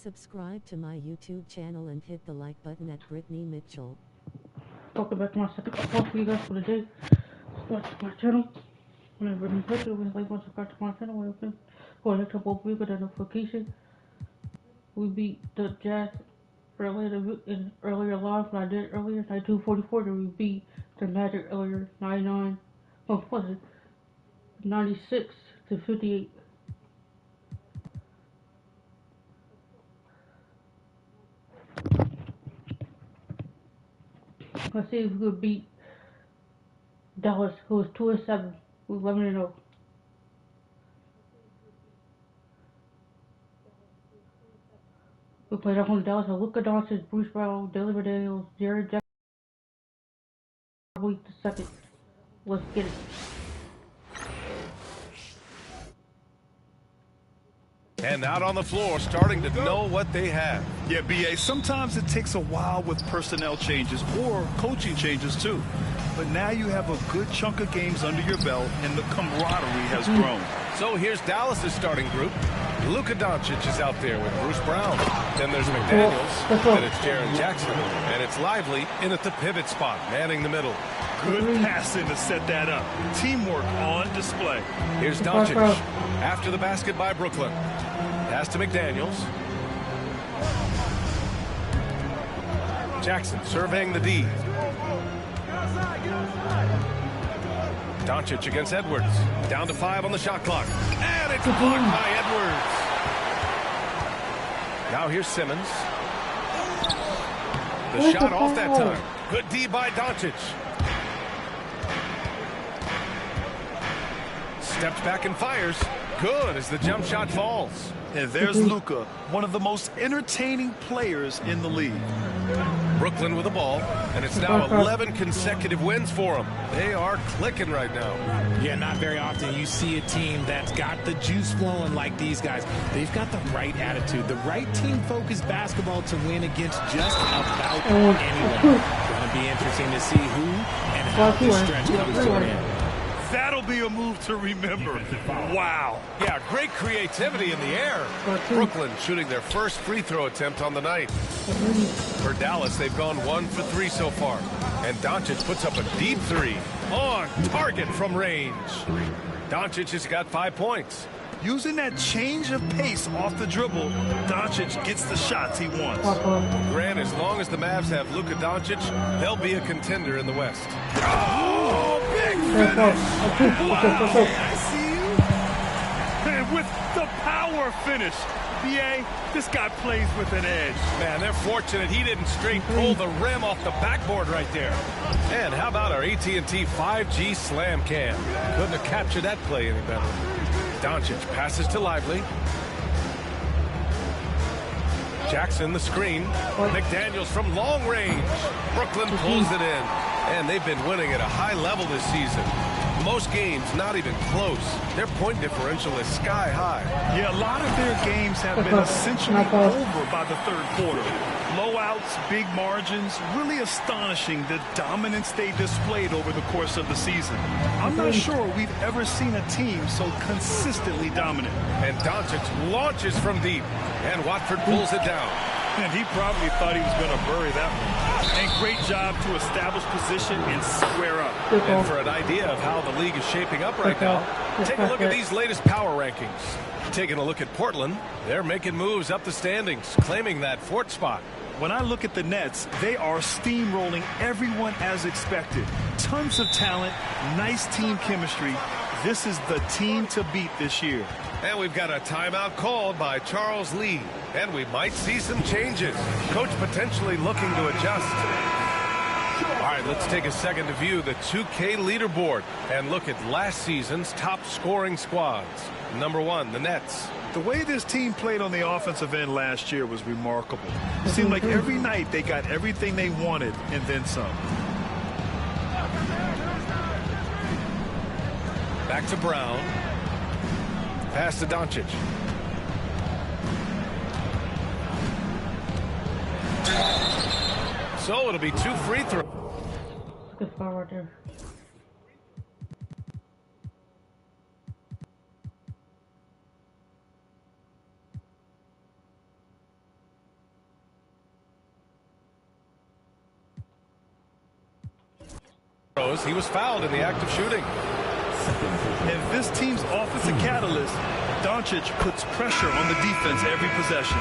Subscribe to my YouTube channel and hit the like button at Brittany Mitchell. Welcome back to my second upload for you guys for the day. Subscribe to my channel. Whenever you touch it, like and subscribe to my channel. Go ahead and both with that notification. We beat the Jazz earlier live when I did earlier, 92-44. Then we beat the Magic earlier, 99. What was it? 96-58. Let's see if we could beat Dallas, who was 2-7, with 11-0. We played off on Dallas with Luka Doncic, Bruce Brown, Dylan McDaniels, Jared Jackson. Week the second. Let's get it. And out on the floor, starting to know what they have. Yeah, B.A., sometimes it takes a while with personnel changes or coaching changes, too. But now you have a good chunk of games under your belt, and the camaraderie has grown. So here's Dallas' starting group. Luka Doncic is out there with Bruce Brown. Then there's McDaniels. Then it's Jared Jackson. And it's Lively in at the pivot spot, manning the middle. Good passing to set that up. Teamwork on display. Here's Doncic after the basket by Brooklyn. Pass to McDaniels. Jackson surveying the D. Doncic against Edwards. Down to 5 on the shot clock. And it's blocked by Edwards. Now here's Simmons. The shot off that time. Good D by Doncic. Steps back and fires. Good as the jump shot falls. And there's Luka, one of the most entertaining players in the league. Brooklyn with the ball, and it's now 11 consecutive wins for them. They are clicking right now. Yeah, not very often you see a team that's got the juice flowing like these guys. They've got the right attitude, the right team-focused basketball to win against just about anyone. Going to be interesting to see who and how this stretch comes to an end. That'll be a move to remember. Wow. Yeah, great creativity in the air. Brooklyn shooting their first free throw attempt on the night. For Dallas, they've gone 1 for 3 so far. And Doncic puts up a deep 3 on target from range. Doncic has got 5 points. Using that change of pace off the dribble, Doncic gets the shots he wants. Grant, as long as the Mavs have Luka Doncic, they'll be a contender in the West. Oh, big finish! I see you. And with the power finish, B.A., this guy plays with an edge. Man, they're fortunate he didn't straight pull the rim off the backboard right there. And how about our AT&T 5G slam cam? Couldn't have captured that play any better. Doncic passes to Lively. Jackson the screen. McDaniels from long range. Brooklyn pulls it in. And they've been winning at a high level this season. Most games not even close. Their point differential is sky high. Yeah, a lot of their games have been essentially over by the third quarter. Blowouts, big margins, really astonishing the dominance they displayed over the course of the season. I'm not sure we've ever seen a team so consistently dominant. And Doncic launches from deep. And Watford pulls it down. And he probably thought he was going to bury that one. And great job to establish position and square up. And for an idea of how the league is shaping up right now, take a look at these latest power rankings. Taking a look at Portland, they're making moves up the standings, claiming that fourth spot. When I look at the Nets, they are steamrolling everyone as expected. Tons of talent, nice team chemistry. This is the team to beat this year. And we've got a timeout called by Charles Lee. And we might see some changes. Coach potentially looking to adjust. All right, let's take a second to view the 2K leaderboard and look at last season's top scoring squads. Number 1, the Nets. The way this team played on the offensive end last year was remarkable. It seemed like every night they got everything they wanted and then some. Back to Brown. Pass to Doncic. So it'll be 2 free throws. Good foul right there. He was fouled in the act of shooting. And this team's offensive catalyst, Doncic puts pressure on the defense every possession.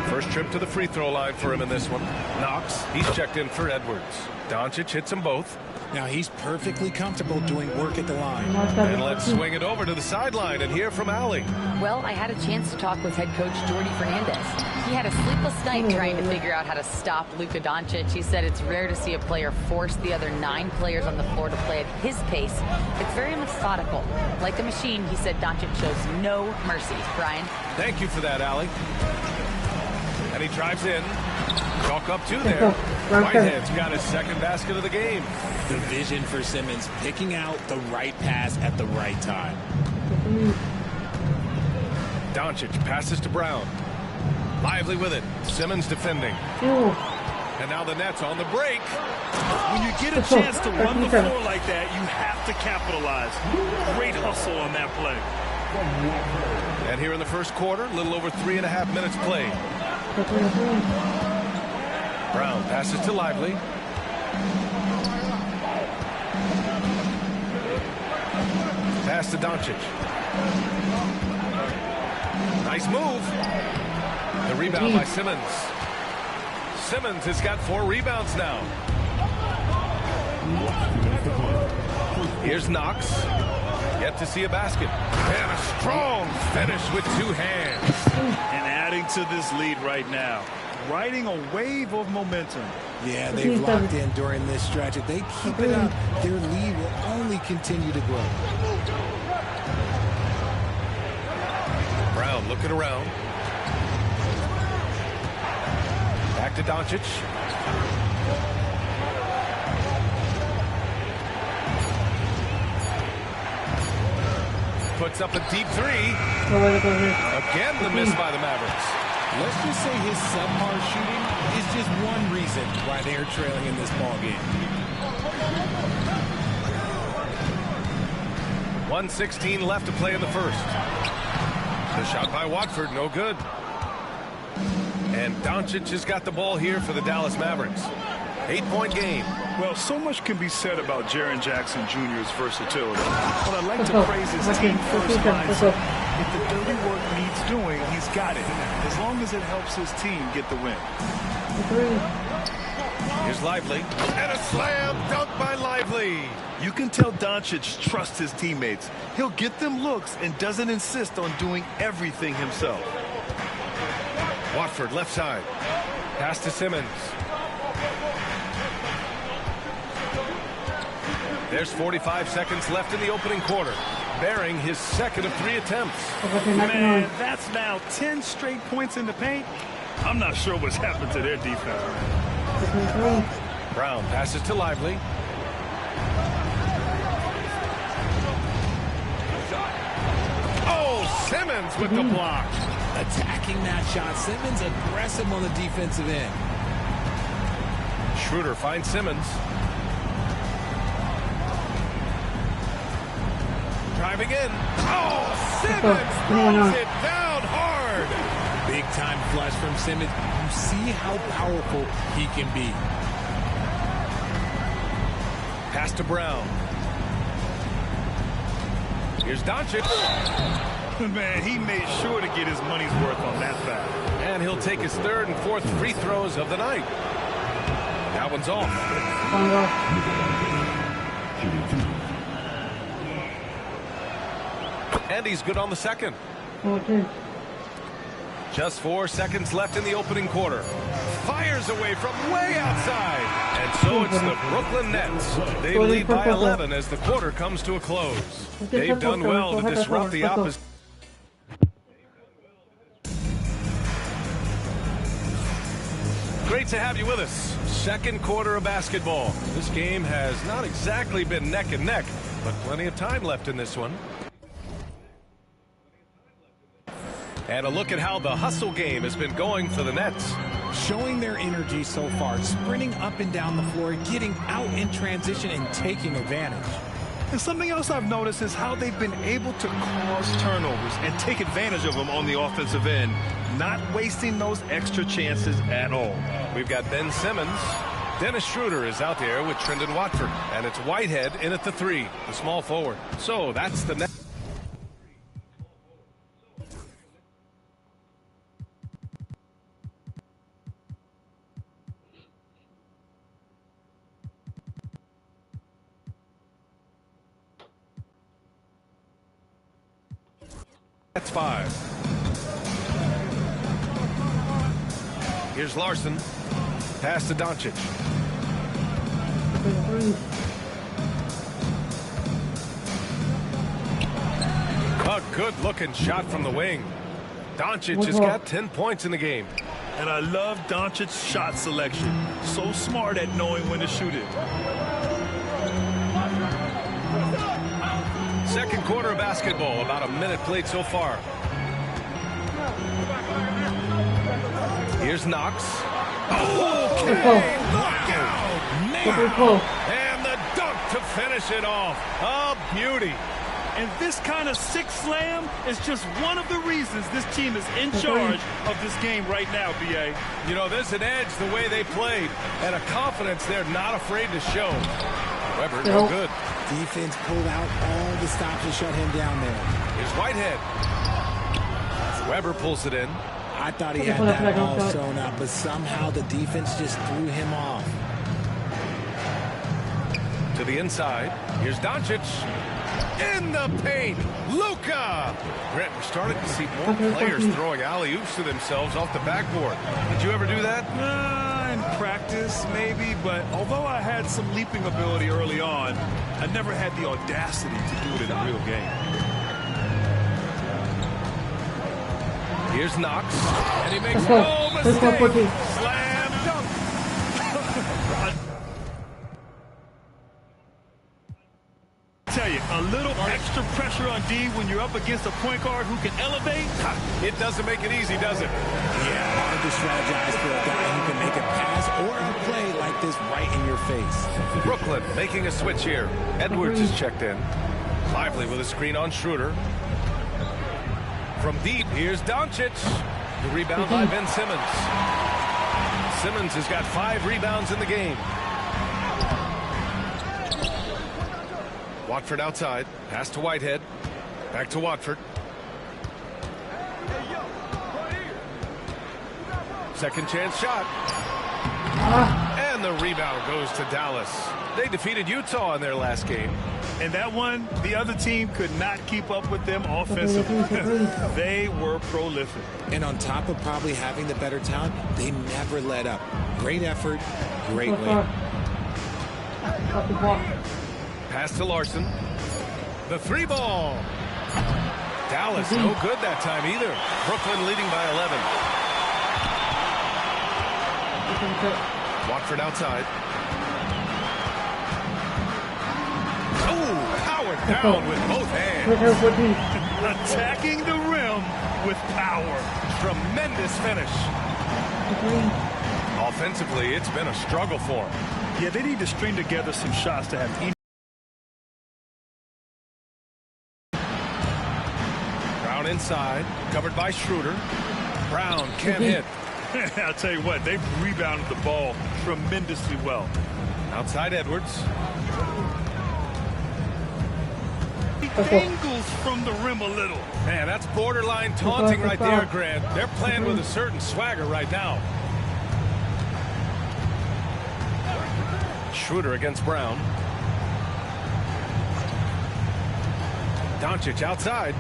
First trip to the free throw line for him in this one. Knox, he's checked in for Edwards. Doncic hits them both. Now he's perfectly comfortable doing work at the line. And let's swing it over to the sideline and hear from Allie. Well, I had a chance to talk with head coach Jordi Fernandez. He had a sleepless night trying to figure out how to stop Luka Doncic. He said it's rare to see a player force the other 9 players on the floor to play at his pace. It's very methodical. Like a machine, he said Doncic shows no mercy. Brian? Thank you for that, Allie. And he drives in. Chalk up 2 there. Whitehead's got his second basket of the game. The vision for Simmons, picking out the right pass at the right time. Doncic passes to Brown. Lively with it. Simmons defending. And now the Nets on the break. When you get a chance to run the floor like that, you have to capitalize. Great hustle on that play. And here in the first quarter, a little over 3.5 minutes played. Brown passes to Lively. Pass to Doncic. Nice move. The rebound by Simmons. Simmons has got 4 rebounds now. Here's Knox. Yet to see a basket. And a strong finish with 2 hands. And adding to this lead right now. Riding a wave of momentum. Yeah, they've locked in during this stretch. If they keep it up, their lead will only continue to grow. Brown looking around. Back to Doncic. Puts up a deep 3. Again, the miss by the Mavericks. Let's just say his subpar shooting is just one reason why they're trailing in this ball game. 1:16 left to play in the first. The shot by Watford, no good. And Doncic has got the ball here for the Dallas Mavericks. 8-point game. Well, so much can be said about Jaren Jackson Jr.'s versatility. But I'd like to praise his team-first mindset. If the dirty work needs doing, he's got it. As long as it helps his team get the win. Here's Lively. And a slam dunk by Lively. You can tell Doncic trusts his teammates. He'll get them looks and doesn't insist on doing everything himself. Watford left side. Pass to Simmons. There's 45 seconds left in the opening quarter. Bearing his second of 3 attempts. Man, that's now 10 straight points in the paint. I'm not sure what's happened to their defense. Brown passes to Lively. Oh, Simmons with the block. Attacking that shot. Simmons aggressive on the defensive end. Schroeder finds Simmons. Driving in. Oh, Simmons throws it down hard. Big Big-time flush from Simmons. You see how powerful he can be. Pass to Brown. Here's Doncic. Man, he made sure to get his money's worth on that foul. And he'll take his third and fourth free throws of the night. That one's off. And he's good on the second. Okay. Just 4 seconds left in the opening quarter. Fires away from way outside. And so it's the Brooklyn Nets. They lead by 11 as the quarter comes to a close. They've done well to disrupt the opposition. Great to have you with us. Second quarter of basketball. This game has not exactly been neck and neck, but plenty of time left in this one. And a look at how the hustle game has been going for the Nets. Showing their energy so far, sprinting up and down the floor, getting out in transition and taking advantage. And something else I've noticed is how they've been able to cause turnovers and take advantage of them on the offensive end, not wasting those extra chances at all. We've got Ben Simmons. Dennis Schroeder is out there with Trendon Watford. And it's Whitehead in at the 3, the small forward. So that's the net. That's 5. Here's Larson. Pass to Doncic. A good-looking shot from the wing. Doncic has got 10 points in the game. And I love Doncic's shot selection. So smart at knowing when to shoot it. Second quarter of basketball, about a minute played so far. Here's Knox. Okay, knockout. And the dunk to finish it off. A beauty. And this kind of sick slam is just one of the reasons this team is in charge of this game right now, B.A. You know, there's an edge the way they played and a confidence they're not afraid to show. Weber, no good. Defense pulled out all the stops to shut him down there. Here's Whitehead. Weber pulls it in. I thought he had that all sewn up, but somehow the defense just threw him off. To the inside. Here's Doncic. In the paint. Luka. Grant, we're starting to see more players throwing alley-oops to themselves off the backboard. Did you ever do that? In practice, maybe, but although I had some leaping ability early on, I never had the audacity to do it in a real game. Here's Knox, and he makes no mistake. Slam dunk. I tell you, a little extra pressure on D when you're up against a point guard who can elevate. It doesn't make it easy, does it? Yeah, hard to strategize for a guy who can make a pass or a play like this right in your face. Brooklyn making a switch here. Edwards is checked in. Lively with a screen on Schroeder. From deep, here's Doncic. The rebound by Ben Simmons. Simmons has got 5 rebounds in the game. Watford outside. Pass to Whitehead. Back to Watford. Second chance shot. And the rebound goes to Dallas. They defeated Utah in their last game. And that one, the other team could not keep up with them offensively. They were prolific. And on top of probably having the better talent, they never let up. Great effort, great win. Pass to Larson. The 3 ball. Dallas no good that time either. Brooklyn leading by 11. Watford outside. Oh, powered down with both hands. Attacking the rim with power. Tremendous finish. Offensively, it's been a struggle for them. Yeah, they need to string together some shots to have any. Brown inside, covered by Schroeder. Brown can't hit. I'll tell you what, they've rebounded the ball tremendously well. Outside Edwards. He angles from the rim a little. Man, that's borderline taunting right there, Grant. They're playing with a certain swagger right now. Schroeder against Brown. Doncic outside.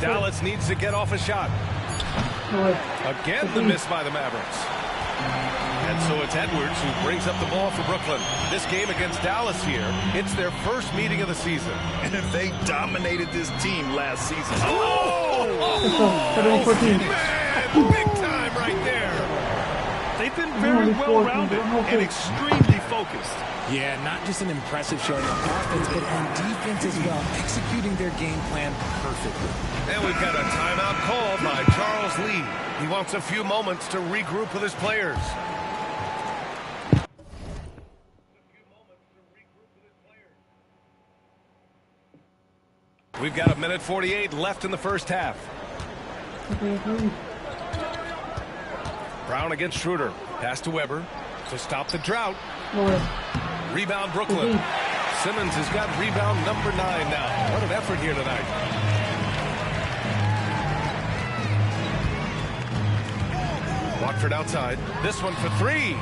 Dallas needs to get off a shot. Again, the miss by the Mavericks. And so it's Edwards who brings up the ball for Brooklyn. This game against Dallas here, it's their first meeting of the season. And they dominated this team last season. Man, big time right there. They've been very well-rounded and extremely focused. Yeah, not just an impressive showing on offense, but on defense as well, executing their game plan perfectly. And we've got a timeout called by Charles Lee. He wants a few moments to regroup with his players. We've got 1:48 left in the first half. Brown against Schroeder. Pass to Weber to stop the drought. Rebound Brooklyn. Simmons has got rebound number 9 now. What an effort here tonight. Watford outside. This one for 3.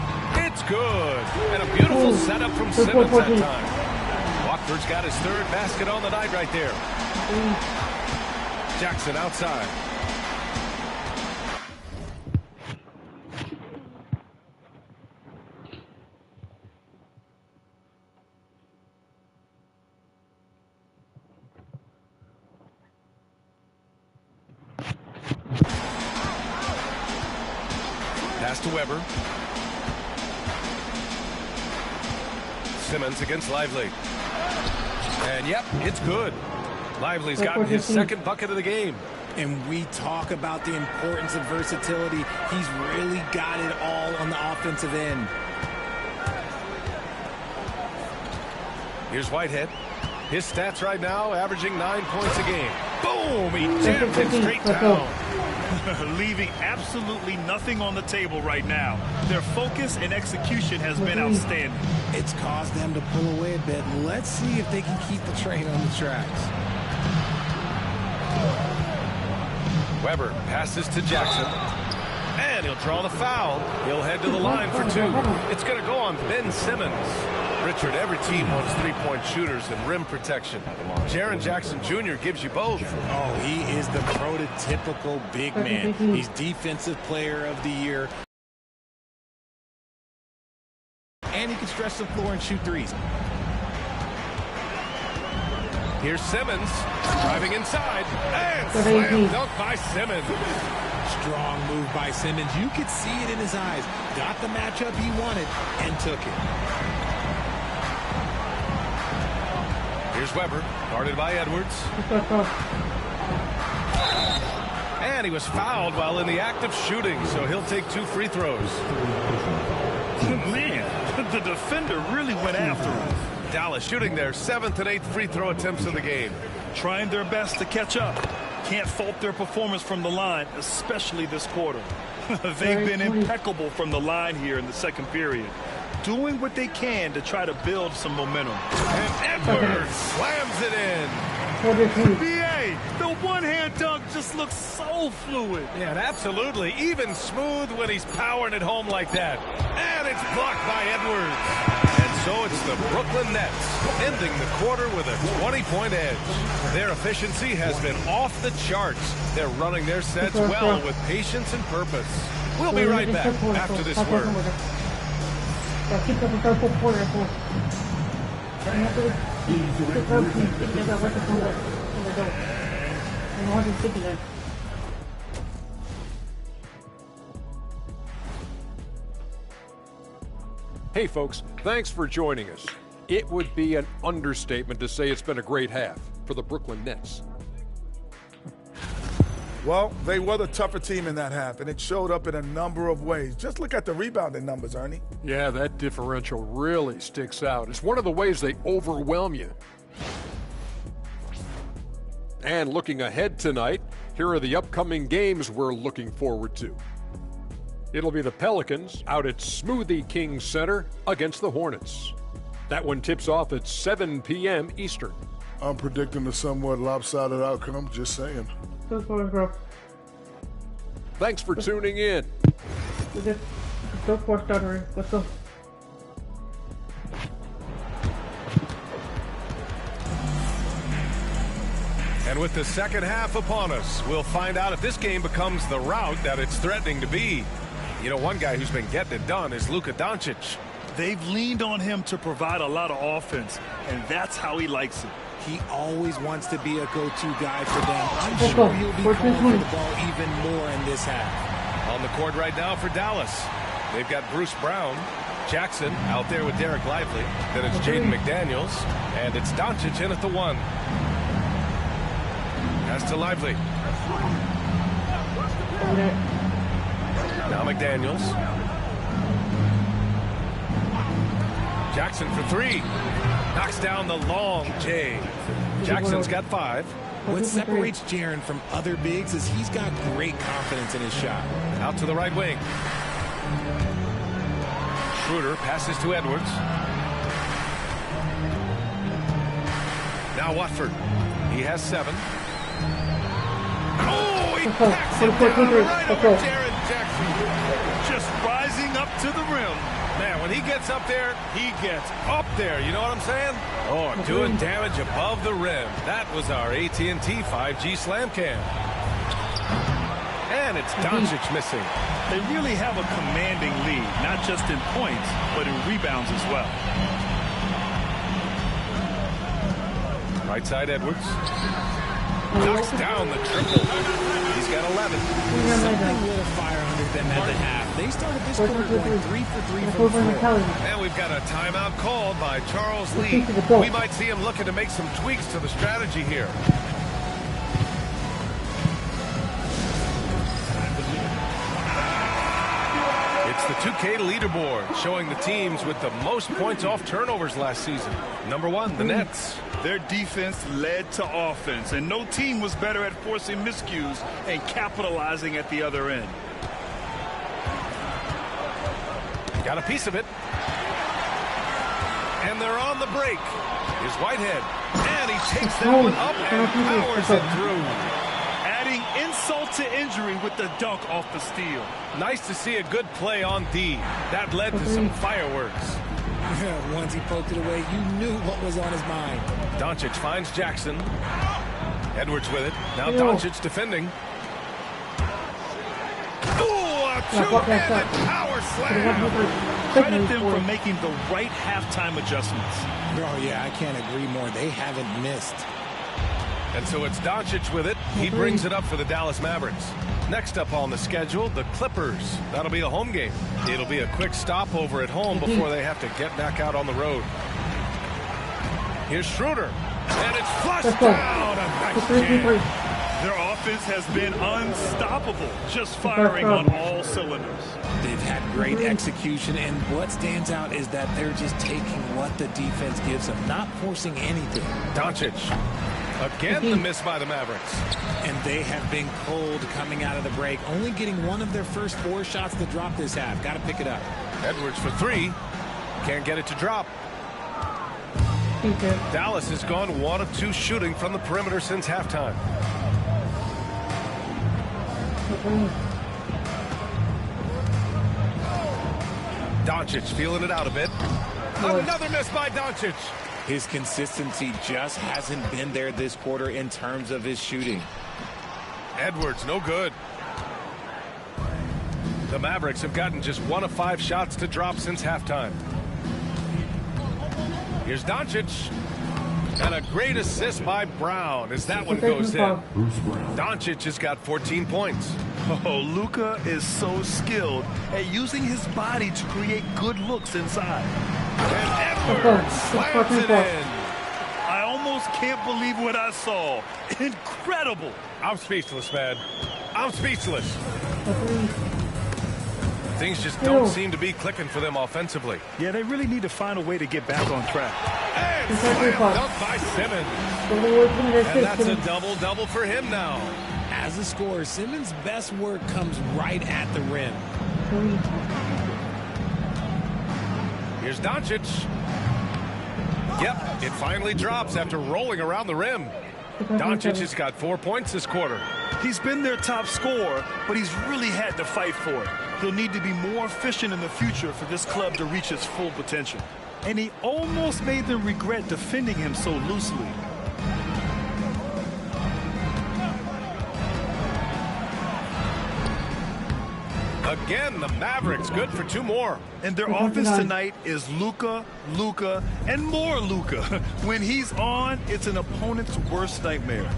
It's good. And a beautiful setup from Simmons that time. Watford's got his 3rd basket on the night right there. Jackson outside. Pass to Weber. Simmons against Lively. And yep, it's good. Lively's gotten his 2nd bucket of the game. And we talk about the importance of versatility. He's really got it all on the offensive end. Here's Whitehead. His stats right now averaging 9 points a game. Boom! He jammed it straight down. Leaving absolutely nothing on the table right now. Their focus and execution has been outstanding. It's caused them to pull away a bit. Let's see if they can keep the train on the tracks. Weber passes to Jackson. And he'll draw the foul. He'll head to the line for 2. It's going to go on Ben Simmons. Richard, every team wants 3-point shooters and rim protection. Jaren Jackson Jr. gives you both. Oh, he is the prototypical big man. He's Defensive Player of the Year. And he can stretch the floor and shoot threes. Here's Simmons driving inside. And slam dunk by Simmons. Strong move by Simmons. You could see it in his eyes. Got the matchup he wanted and took it. Here's Weber, guarded by Edwards. And he was fouled while in the act of shooting, so he'll take 2 free throws. Man, the defender really went after him. Dallas shooting their 7th and 8th free throw attempts of the game. Trying their best to catch up. Can't fault their performance from the line, especially this quarter. They've been impeccable from the line here in the 2nd period. Doing what they can to try to build some momentum. And Edwards slams it in. BA, the one-hand dunk just looks so fluid. Yeah, and absolutely. Even smooth when he's powering it home like that. And it's blocked by Edwards. And so it's the Brooklyn Nets ending the quarter with a 20-point edge. Their efficiency has been off the charts. They're running their sets well with patience and purpose. We'll be right back after this word. Hey folks, thanks for joining us. It would be an understatement to say it's been a great half for the Brooklyn Nets. Well, they were the tougher team in that half, and it showed up in a number of ways. Just look at the rebounding numbers, Ernie. Yeah, that differential really sticks out. It's one of the ways they overwhelm you. And looking ahead tonight, here are the upcoming games we're looking forward to. It'll be the Pelicans out at Smoothie King Center against the Hornets. That one tips off at 7 p.m. Eastern. I'm predicting a somewhat lopsided outcome, just saying. Thanks for tuning in. Let's go for a starter. Let's go. And with the second half upon us, we'll find out if this game becomes the rout that it's threatening to be. You know, one guy who's been getting it done is Luka Doncic. They've leaned on him to provide a lot of offense, and that's how he likes it. He always wants to be a go-to guy for them. I'm sure he'll be calling for the ball even more in this half. On the court right now for Dallas, they've got Bruce Brown, Jackson out there with Derek Lively. Then it's Jaden McDaniels, and it's Doncic in at the 1. Pass to Lively. Now McDaniels. Jackson for 3. Knocks down the long J. Jackson's got 5. What separates Jaren from other bigs is he's got great confidence in his shot. Out to the right wing. Schroeder passes to Edwards. Now Watford. He has 7. Oh, he packs it down right over Jaren Jackson. Just rising up to the rim. Man, when he gets up there, he gets up there. You know what I'm saying? Oh, doing damage above the rim. That was our AT&T 5G Slam Cam. And it's Doncic missing. They really have a commanding lead, not just in points, but in rebounds as well. Right side Edwards. Knocks down the triple. He's got 11. Something lit a fire under them at the half. They started this quarter going 3 for 3 from the floor. And we've got a timeout called by Charles Lee. We might see him looking to make some tweaks to the strategy here. It's the 2K leaderboard showing the teams with the most points off turnovers last season. Number 1, the Nets. Their defense led to offense, and no team was better at forcing miscues and capitalizing at the other end. Got a piece of it. And they're on the break. Here's Whitehead. And he takes that one up and powers it through. Adding insult to injury with the dunk off the steal. Nice to see a good play on D. That led to some fireworks. Once he poked it away, you knew what was on his mind. Doncic finds Jackson. Edwards with it. Now Doncic defending. Ooh, a two-handed power slam. Credit them for making the right halftime adjustments. Oh, yeah, I can't agree more. They haven't missed. And so it's Doncic with it. He brings it up for the Dallas Mavericks. Next up on the schedule, the Clippers. That'll be a home game. It'll be a quick stopover at home before they have to get back out on the road. Here's Schroeder. And it's flushed down. A nice jam. Their offense has been unstoppable, just firing on all cylinders. They've had great execution, and what stands out is that they're just taking what the defense gives them, not forcing anything. Doncic. Again, the miss by the Mavericks. And they have been cold coming out of the break, only getting one of their first 4 shots to drop this half. Got to pick it up. Edwards for 3. Can't get it to drop. Dallas has gone 1 of 2 shooting from the perimeter since halftime. Doncic feeling it out a bit. Another miss by Doncic. His consistency just hasn't been there this quarter in terms of his shooting. Edwards, no good. The Mavericks have gotten just 1 of 5 shots to drop since halftime. Here's Doncic. And a great assist by Brown as that one goes in. Doncic has got 14 points. Oh, Luka is so skilled at using his body to create good looks inside. And Edwards slams it in. I almost can't believe what I saw. Incredible. I'm speechless, man. I'm speechless. Things just don't seem to be clicking for them offensively. Yeah, they really need to find a way to get back on track. And slam dunk by Simmons. And that's a double-double for him now. As a scorer, Simmons' best work comes right at the rim. Here's Doncic. Yep, it finally drops after rolling around the rim. Doncic has got 4 points this quarter. He's been their top scorer, but he's really had to fight for it. He'll need to be more efficient in the future for this club to reach its full potential. And he almost made them regret defending him so loosely. Again, the Mavericks good for 2 more. And their offense tonight is Luka, and more Luka. When he's on, it's an opponent's worst nightmare.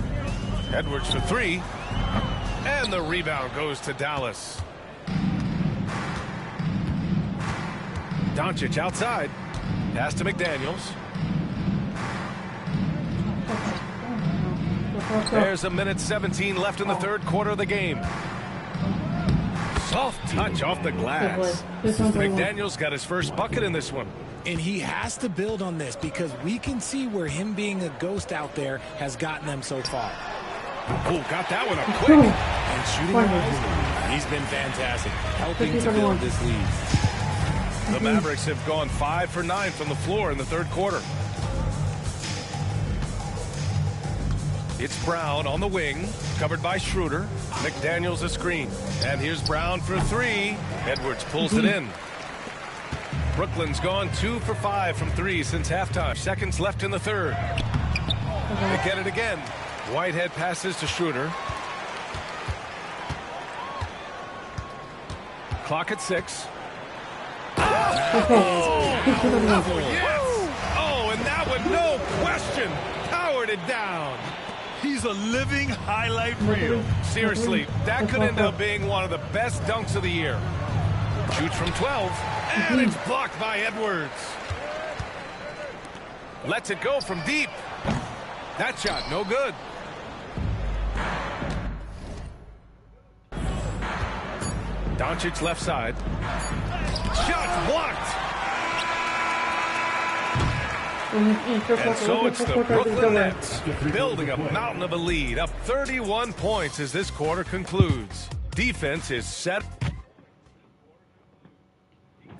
Edwards for 3. And the rebound goes to Dallas. Doncic outside. Pass to McDaniels. There's a minute 17 left in the third quarter of the game. Soft touch off the glass. McDaniels got his first bucket in this one. And he has to build on this because we can see where him being a ghost out there has gotten them so far. Oh, got that one up quick. And shooting-wise, he's been fantastic, helping to build this lead. The Mavericks have gone 5 for 9 from the floor in the third quarter. It's Brown on the wing, covered by Schroeder. McDaniels a screen. And here's Brown for 3. Edwards pulls it in. Brooklyn's gone 2 for 5 from 3 since halftime. Seconds left in the third. They get it again. Whitehead passes to Schroeder. Clock at 6. Oh, and that one, no question, powered it down. He's a living highlight reel. Seriously, that could end up being one of the best dunks of the year. Shoots from 12, and it's blocked by Edwards. Lets it go from deep. That shot, no good. Doncic left side. Shot blocked. And so it's the Brooklyn Nets building a mountain of a lead, up 31 points as this quarter concludes. Defense is set.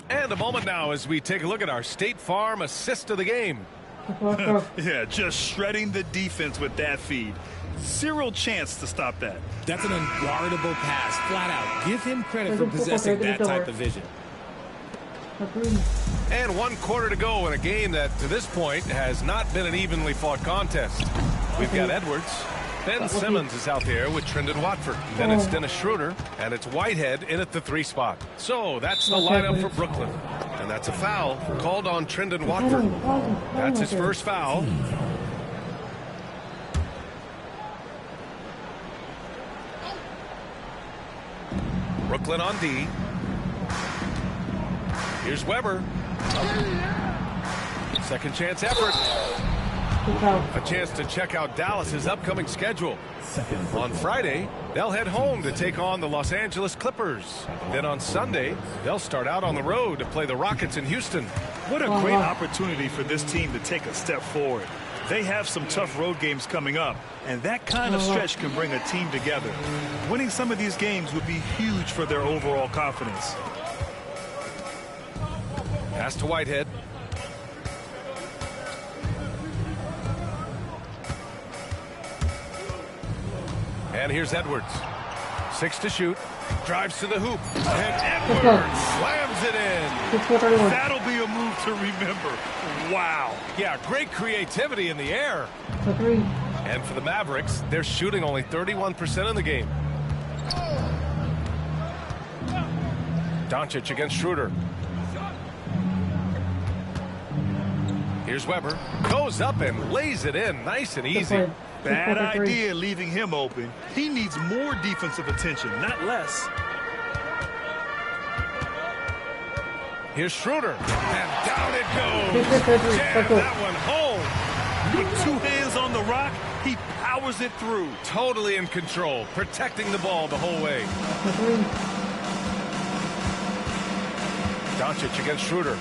And a moment now as we take a look at our State Farm assist of the game. Yeah, just shredding the defense with that feed. Zero chance to stop that. That's an unguardable pass, flat out. Give him credit for possessing that type of vision. And 1 quarter to go in a game that, to this point, has not been an evenly fought contest. We've got Edwards. Ben Simmons is out there with Trendon Watford. Then it's Dennis Schroeder, and it's Whitehead in at the 3 spot. So that's the lineup for Brooklyn. And that's a foul called on Trendon Watford. That's his first foul. Brooklyn on D. Here's Weber. Second chance effort. A chance to check out Dallas's upcoming schedule. On Friday, they'll head home to take on the Los Angeles Clippers. Then on Sunday, they'll start out on the road to play the Rockets in Houston. What a great opportunity for this team to take a step forward. They have some tough road games coming up, and that kind of stretch can bring a team together. Winning some of these games would be huge for their overall confidence. Pass to Whitehead. And here's Edwards. 6 to shoot. Drives to the hoop. And Edwards slams it in. That'll be a move to remember. Wow. Yeah, great creativity in the air. And for the Mavericks, they're shooting only 31% in the game. Doncic against Schroeder. Here's Weber. Goes up and lays it in. Nice and easy. Bad idea leaving him open. He needs more defensive attention, not less. Here's Schroeder. And down it goes. Jam that one home. With 2 hands on the rock, he powers it through. Totally in control, protecting the ball the whole way. Doncic against Schroeder.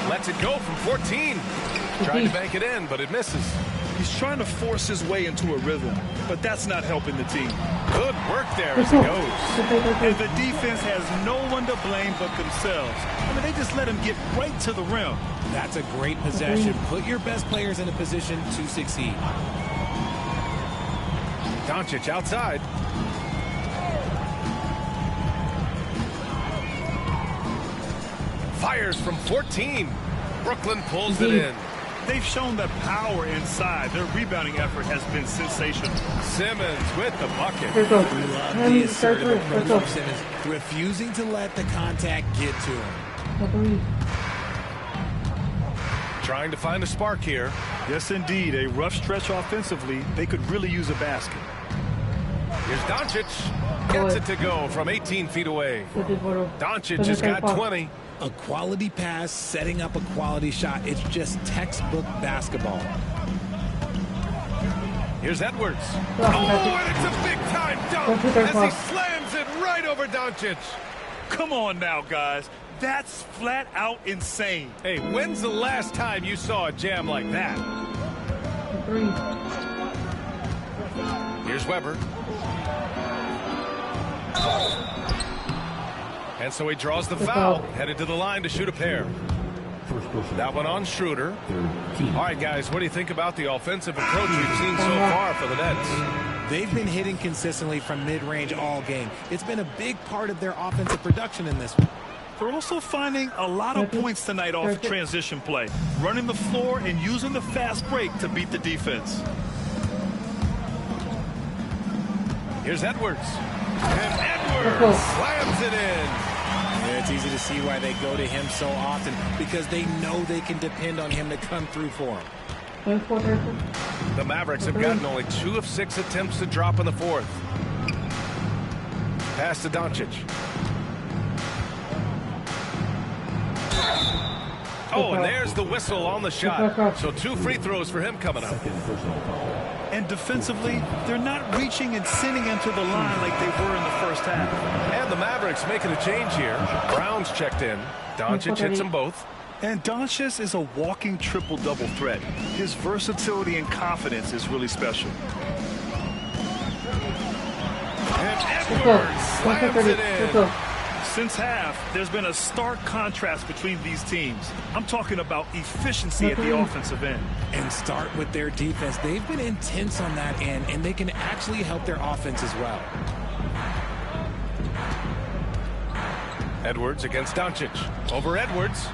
Lets it go from 14. Trying to bank it in, but it misses. He's trying to force his way into a rhythm, but that's not helping the team. Good work there as he goes. And the defense has no one to blame but themselves. I mean, they just let him get right to the rim. That's a great possession. Put your best players in a position to succeed. Doncic outside. Fires from 14. Brooklyn pulls it in. They've shown the power inside. Their rebounding effort has been sensational. Simmons with the bucket. Love the assertive approach from Simmons, refusing to let the contact get to him. Trying to find a spark here. Yes, indeed. A rough stretch offensively. They could really use a basket. Here's Doncic. Gets it to go from 18 feet away. Doncic has got 20. A quality pass, setting up a quality shot. It's just textbook basketball. Here's Edwards. Oh, and it's a big-time dunk as he slams it right over Doncic. Come on now, guys. That's flat out insane. Hey, when's the last time you saw a jam like that? Here's Weber. And so he draws the foul, headed to the line to shoot a pair. That one on Schroeder. All right, guys, what do you think about the offensive approach we've seen so far for the Nets? They've been hitting consistently from mid-range all game. It's been a big part of their offensive production in this one. They're also finding a lot of points tonight off transition play, running the floor and using the fast break to beat the defense. Here's Edwards. And Edwards slams it in. Yeah, it's easy to see why they go to him so often, because they know they can depend on him to come through for them. The Mavericks have gotten only 2 of 6 attempts to drop in the fourth. Pass to Doncic. Oh, and there's the whistle on the shot. So 2 free throws for him coming up. And defensively, they're not reaching and sending him to the line like they were in the first half. And the Mavericks making a change here. Brown's checked in. Doncic hits them both. And Doncic is a walking triple-double threat. His versatility and confidence is really special. And Edwards slams it in. Since half, there's been a stark contrast between these teams. I'm talking about efficiency at the offensive end. And start with their defense. They've been intense on that end, and they can actually help their offense as well. Edwards against Doncic. Over Edwards.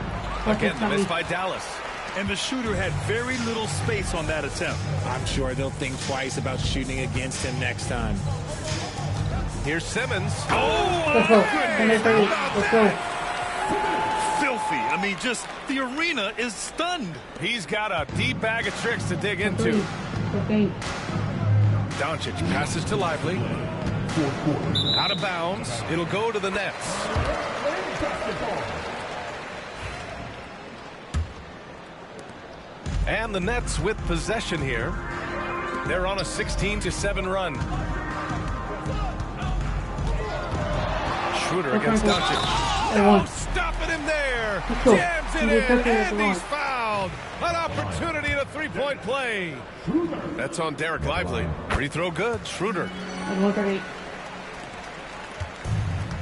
Again, the miss by Dallas. And the shooter had very little space on that attempt. I'm sure they'll think twice about shooting against him next time. Here's Simmons. Oh, goodness. Filthy. I mean, just the arena is stunned. He's got a deep bag of tricks to dig into. Doncic passes to Lively. Out of bounds. It'll go to the Nets. And the Nets with possession here. They're on a 16-7 run. Schroeder against Doncic. Oh, stopping him there. Jams it in, and he's fouled. An opportunity in a three-point play. That's on Derek Lively. Free throw good. Schroeder.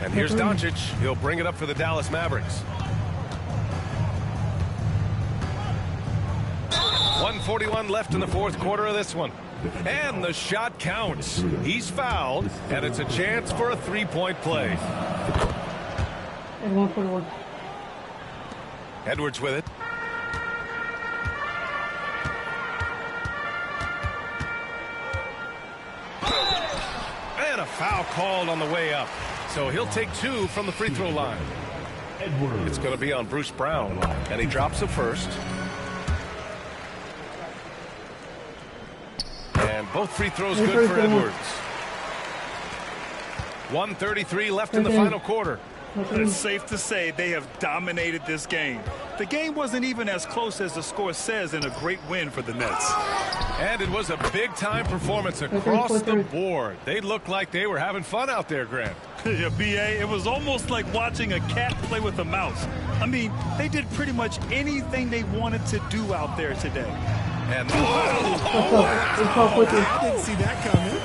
And here's Doncic. He'll bring it up for the Dallas Mavericks. 1:41 left in the fourth quarter of this one. And the shot counts. He's fouled, and it's a chance for a three-point play. Edwards with it. And a foul called on the way up. So he'll take 2 from the free throw line. It's going to be on Bruce Brown, and he drops the first. And both free throws good for Edwards. 1:33 left in the final quarter. It's safe to say they have dominated this game. The game wasn't even as close as the score says, in a great win for the Nets. And it was a big-time performance across the board. They looked like they were having fun out there, Grant. Yeah, B.A., it was almost like watching a cat play with a mouse. I mean, they did pretty much anything they wanted to do out there today. And I didn't see that coming.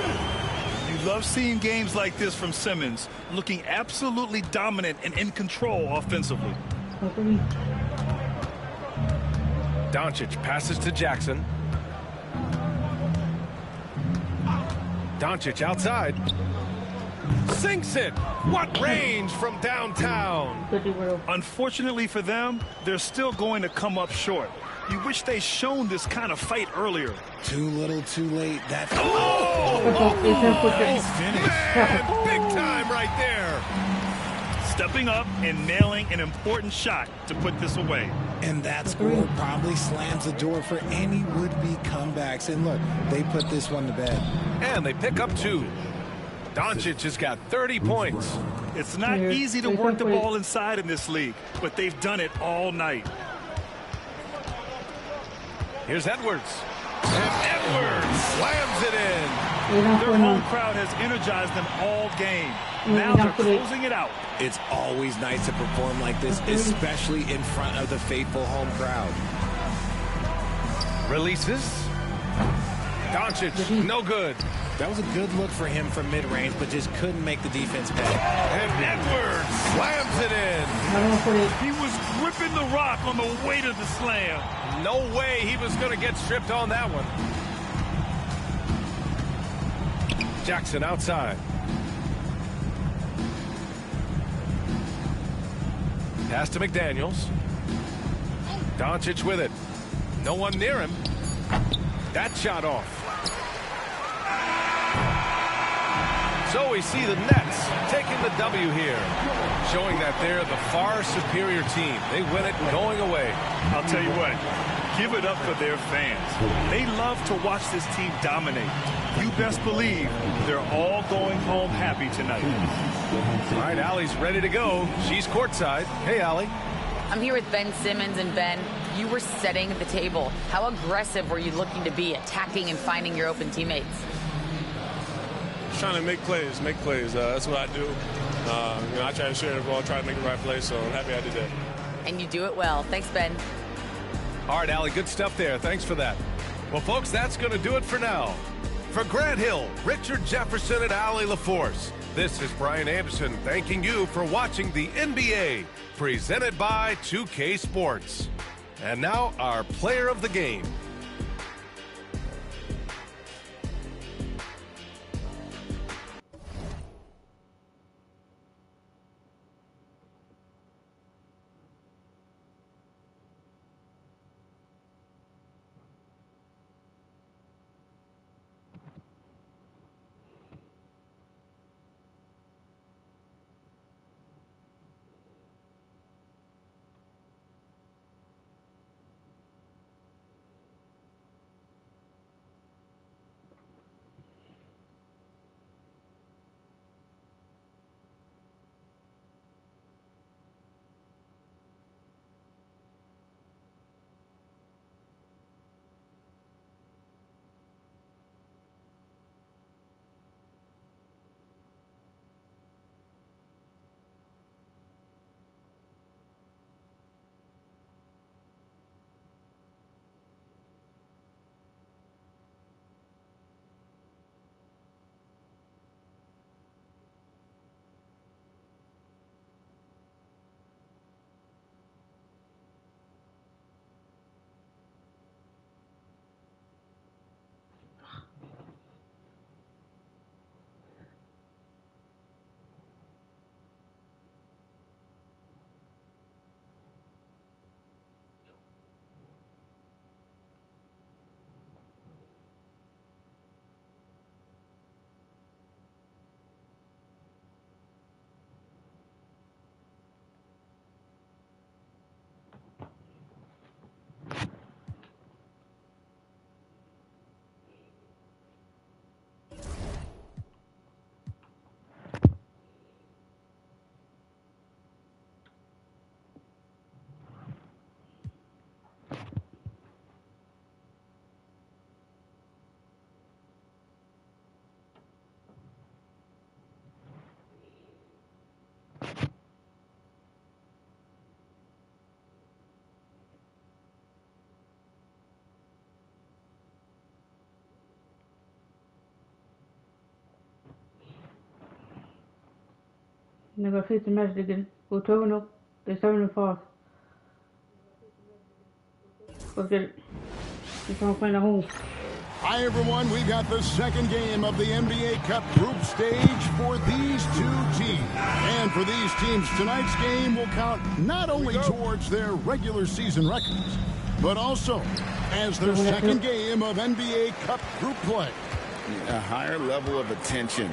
You love seeing games like this from Simmons, looking absolutely dominant and in control offensively. Doncic passes to Jackson. Doncic outside. Sinks it. What range from downtown. Unfortunately for them, they're still going to come up short. You wish they'd shown this kind of fight earlier. Too little, too late. That's Nice finish. Man, big time right there. Stepping up and nailing an important shot to put this away. And that score probably slams the door for any would-be comebacks. And look, they put this one to bed. And they pick up 2. Doncic has got 30 points. It's not easy to work the ball inside in this league, but they've done it all night. Here's Edwards. And Edwards slams it in. Their home crowd has energized them all game. Now they're closing it out. It's always nice to perform like this, especially in front of the faithful home crowd. Releases. Doncic, no good. That was a good look for him from mid-range, but just couldn't make the defense pay. And Edwards slams it in. He was gripping the rock on the way to the slam. No way he was going to get stripped on that one. Jackson outside. Pass to McDaniels. Doncic with it. No one near him. That shot off. So we see the Nets taking the W here, showing that they're the far superior team. They win it going away. I'll tell you what, give it up for their fans. They love to watch this team dominate. You best believe they're all going home happy tonight. All right, Allie's ready to go. She's courtside. Hey, Allie. I'm here with Ben Simmons, and Ben, you were setting the table. How aggressive were you looking to be, attacking and finding your open teammates? Trying to make plays. That's what I do. I try to share the ball, try to make the right play, so I'm happy I did that. And you do it well. Thanks, Ben. All right, Allie, good stuff there. Thanks for that. Well, folks, that's going to do it for now. For Grant Hill, Richard Jefferson, and Allie LaForce, this is Brian Anderson thanking you for watching the NBA, presented by 2K Sports. And now, our player of the game. They got 50 matches again. We're 2-0. They're 7-5. Let's get it. They're trying to find a home. Hi, everyone. We got the second game of the NBA Cup group stage for these two teams. And for these teams, tonight's game will count not only towards their regular season records, but also as their second game of NBA Cup group play. A higher level of attention.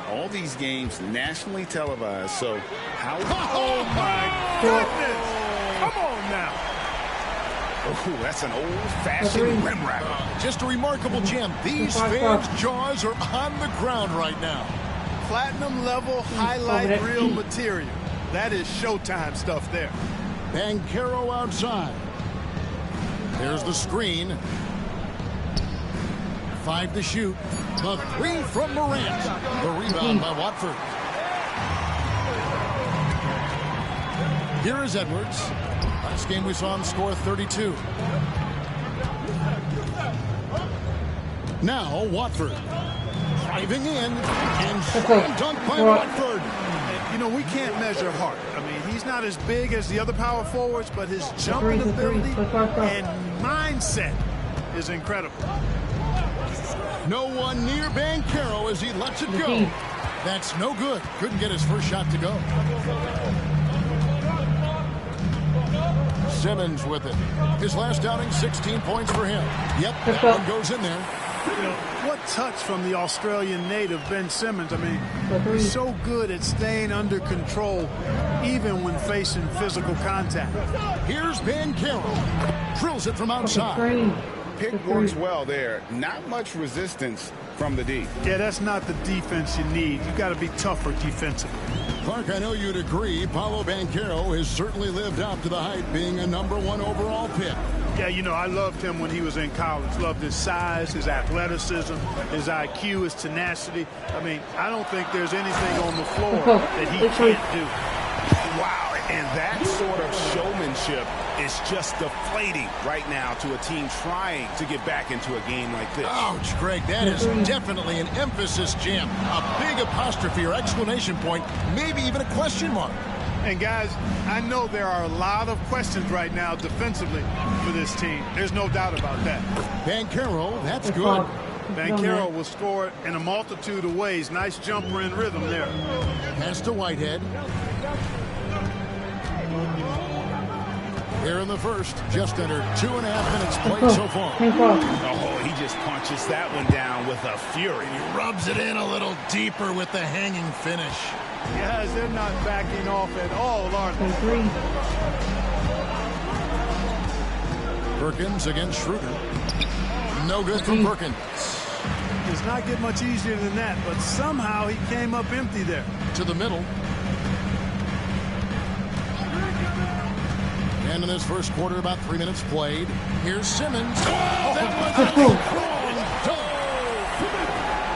All these games nationally televised, so how... Oh, my goodness! Come on now! Oh, that's an old-fashioned rim wrapper. Just a remarkable gem. These fans' jaws are on the ground right now. Platinum-level highlight reel material. That is Showtime stuff there. Banchero outside. There's the screen. 5 to shoot. The 3 from Morant. The rebound by Watford. Here is Edwards. Last game we saw him score 32. Now Watford driving in and slam dunk by Watford. You know, we can't measure Hart. I mean, he's not as big as the other power forwards, but his jumping ability and mindset is incredible. No one near Banchero as he lets it go. That's no good. Couldn't get his first shot to go. Simmons with it. His last outing, 16 points for him. Yep, that one goes in there. You know, what touch from the Australian native, Ben Simmons. I mean, he's so good at staying under control, even when facing physical contact. Here's Banchero. Drills it from outside. Pick works well there. Not much resistance from the D. Yeah, that's not the defense you need. You got to be tougher defensively. Clark, I know you'd agree, Paolo Banchero has certainly lived up to the hype, being a #1 overall pick. Yeah, you know, I loved him when he was in college. Loved his size, his athleticism, his IQ, his tenacity. I mean, I don't think there's anything on the floor that he can't do. Wow, and that sort of showmanship is just deflating right now to a team trying to get back into a game like this. Ouch, Greg, that is definitely an emphasis jam. A big apostrophe or exclamation point, maybe even a question mark. And guys, I know there are a lot of questions right now defensively for this team. There's no doubt about that. Banchero, that's good. Banchero will score in a multitude of ways. Nice jumper in rhythm there. Pass to Whitehead. Here in the first, just under 2.5 minutes played so far. Oh, he just punches that one down with a fury. He rubs it in a little deeper with the hanging finish. Guys, they're not backing off at all, are they? Perkins against Schroeder. No good from Perkins. Does not get much easier than that, but somehow he came up empty there. To the middle. And in this first quarter, about 3 minutes played. Here's Simmons.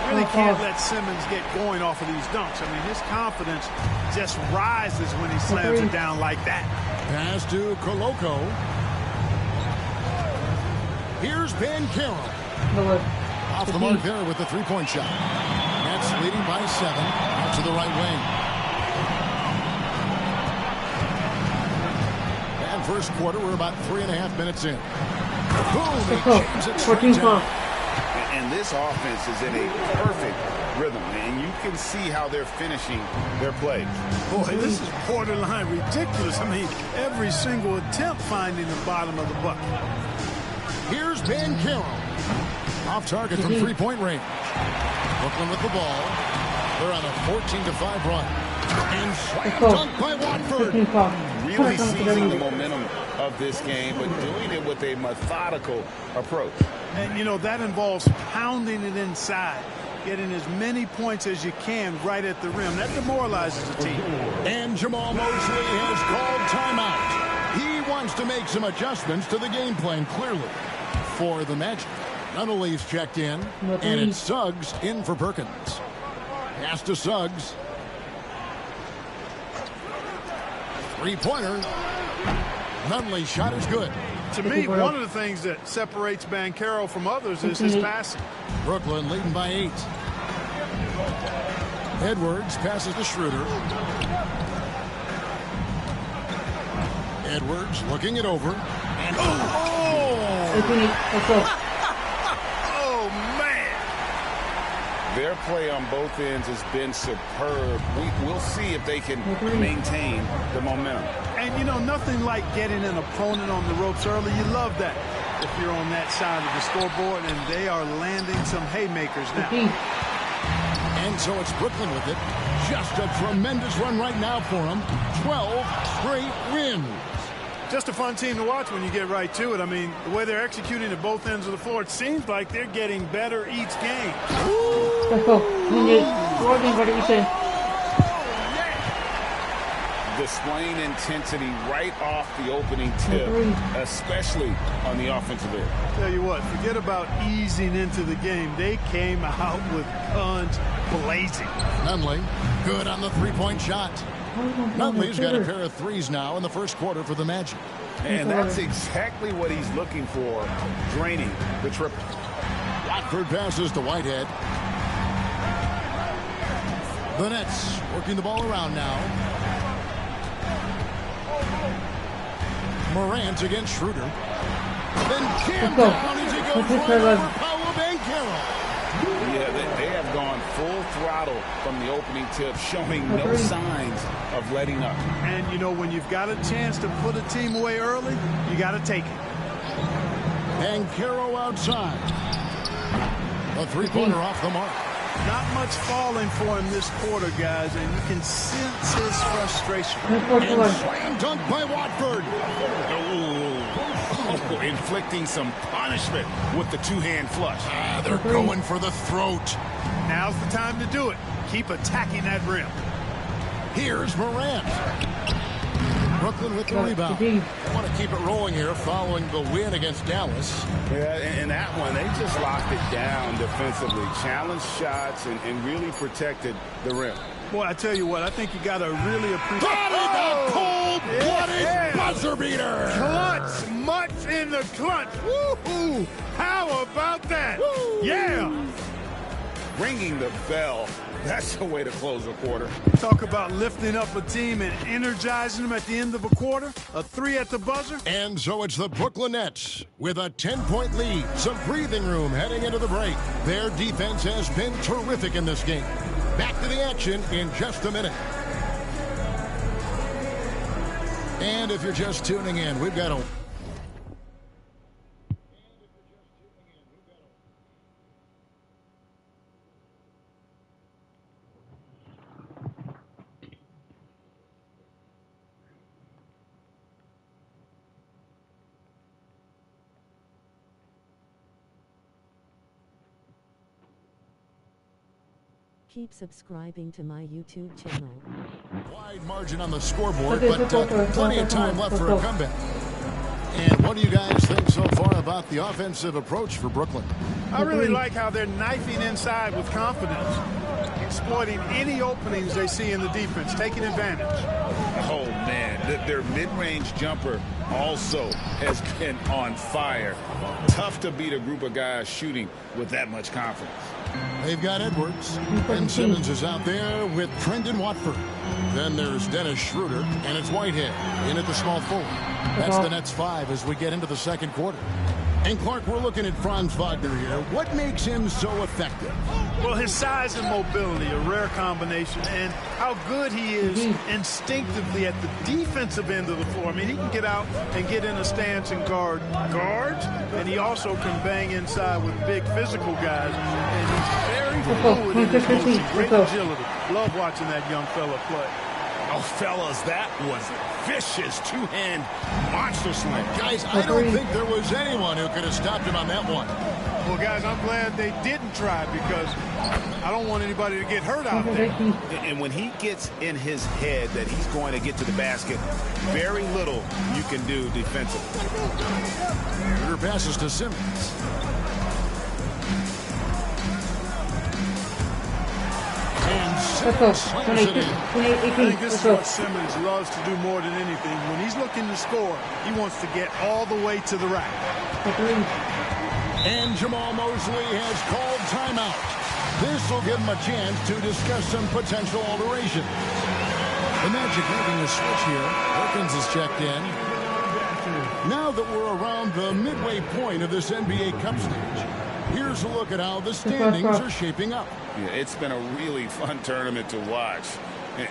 Really can't let Simmons get going off of these dunks. I mean, his confidence just rises when he slams it down like that. Pass to Koloko. Here's Banchero. Off the mark there with the three-point shot. Nets leading by 7. Out to the right wing. And first quarter, we're about 3.5 minutes in. Boom! He jams it straight down. And this offense is in a perfect rhythm, and you can see how they're finishing their plays. Boy, this is borderline ridiculous. I mean, every single attempt finding the bottom of the bucket. Here's Banchero. Off target from three-point range. Brooklyn with the ball. They're on a 14-5 run. And slam dunk by Watford. Really seizing the momentum of this game, but doing it with a methodical approach. And, you know, that involves pounding it inside, getting as many points as you can right at the rim. That demoralizes the team. And Jamal Mosley has called timeout. He wants to make some adjustments to the game plan, clearly, for the Magic. Nunnally's checked in, and it's Suggs in for Perkins. Pass to Suggs. Three-pointer. Nunnally's shot is good. To me, one of the things that separates Banchero from others is his passing. Brooklyn leading by 8. Edwards passes to Schroeder. Edwards looking it over. And oh, man. Their play on both ends has been superb. We'll see if they can maintain the momentum. And, you know, nothing like getting an opponent on the ropes early. You love that if you're on that side of the scoreboard, and they are landing some haymakers now. And so it's Brooklyn with it. Just a tremendous run right now for them. 12 straight wins. Just a fun team to watch when you get right to it. I mean, the way they're executing at both ends of the floor, it seems like they're getting better each game. Displaying intensity right off the opening tip, especially on the offensive end. Tell you what, forget about easing into the game. They came out with guns blazing. Nunley, good on the three-point shot. Nunley's got a pair of threes now in the first quarter for the Magic. And that's exactly what he's looking for, draining the triple. Watford passes to Whitehead. The Nets working the ball around now. Morant against Schroeder. Then jammed down as he goes over Paolo Banchero. Yeah, they have gone full throttle from the opening tip, showing no signs of letting up. And, you know, when you've got a chance to put a team away early, you got to take it. Banchero outside. A three-pointer off the mark. Not much falling for him this quarter, guys, and you can sense his frustration. And slam dunk by Watford. Oh, inflicting some punishment with the two-hand flush. They're going for the throat. Now's the time to do it. Keep attacking that rim. Here's Morant. Brooklyn with the rebound. They want to keep it rolling here following the win against Dallas. Yeah, and that one, they just locked it down defensively. Challenged shots and really protected the rim. Boy, I tell you what, I think you got to really appreciate. The cold-blooded buzzer beater. Clutch, much in the clutch. Woo-hoo! How about that? Woo. Yeah. Ringing the bell. That's the way to close a quarter. Talk about lifting up a team and energizing them at the end of a quarter. A three at the buzzer. And so it's the Brooklyn Nets with a 10-point lead. Some breathing room heading into the break. Their defense has been terrific in this game. Back to the action in just a minute. And if you're just tuning in, we've got a... Keep subscribing to my YouTube channel. Wide margin on the scoreboard, but plenty of time left for a comeback. And what do you guys think so far about the offensive approach for Brooklyn? I really like how they're knifing inside with confidence, exploiting any openings they see in the defense, taking advantage. Oh, man, their mid-range jumper also has been on fire. Tough to beat a group of guys shooting with that much confidence. They've got Edwards. Ben Simmons is out there with Trendon Watford. Then there's Dennis Schroeder, and it's Whitehead in at the small forward. That's the Nets 5 as we get into the second quarter. And Clark, we're looking at Franz Wagner here. What makes him so effective? Well, his size and mobility, a rare combination, and how good he is instinctively at the defensive end of the floor. I mean, he can get out and get in a stance and guard guards, and he also can bang inside with big physical guys. And he's very fluid in his motion, great agility. Love watching that young fella play. Oh, fellas, that was vicious two-hand monster slam. Guys, I don't think there was anyone who could have stopped him on that one. Well, guys, I'm glad they didn't try because I don't want anybody to get hurt out there. And when he gets in his head that he's going to get to the basket, very little you can do defensively. Schroeder passes to Simmons. I think this is what Simmons loves to do more than anything. When he's looking to score, he wants to get all the way to the rack. And Jamal Mosley has called timeout. This will give them a chance to discuss some potential alterations. The Magic making a switch here. Perkins is checked in. Now that we're around the midway point of this NBA Cup stage, here's a look at how the standings are shaping up. Yeah, it's been a really fun tournament to watch,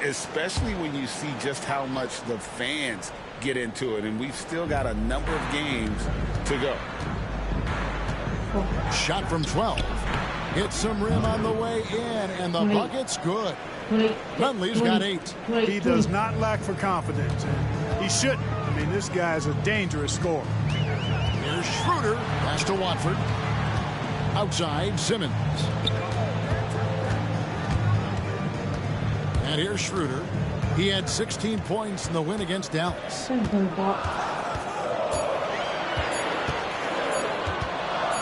especially when you see just how much the fans get into it, and we've still got a number of games to go. Shot from 12. Hits some rim on the way in, and the bucket's good. Conley's got 8. He does not lack for confidence, and he shouldn't. I mean, this guy's a dangerous scorer. Here's Schroeder. Pass to Watford. Outside, Simmons. And here's Schroeder. He had 16 points in the win against Dallas.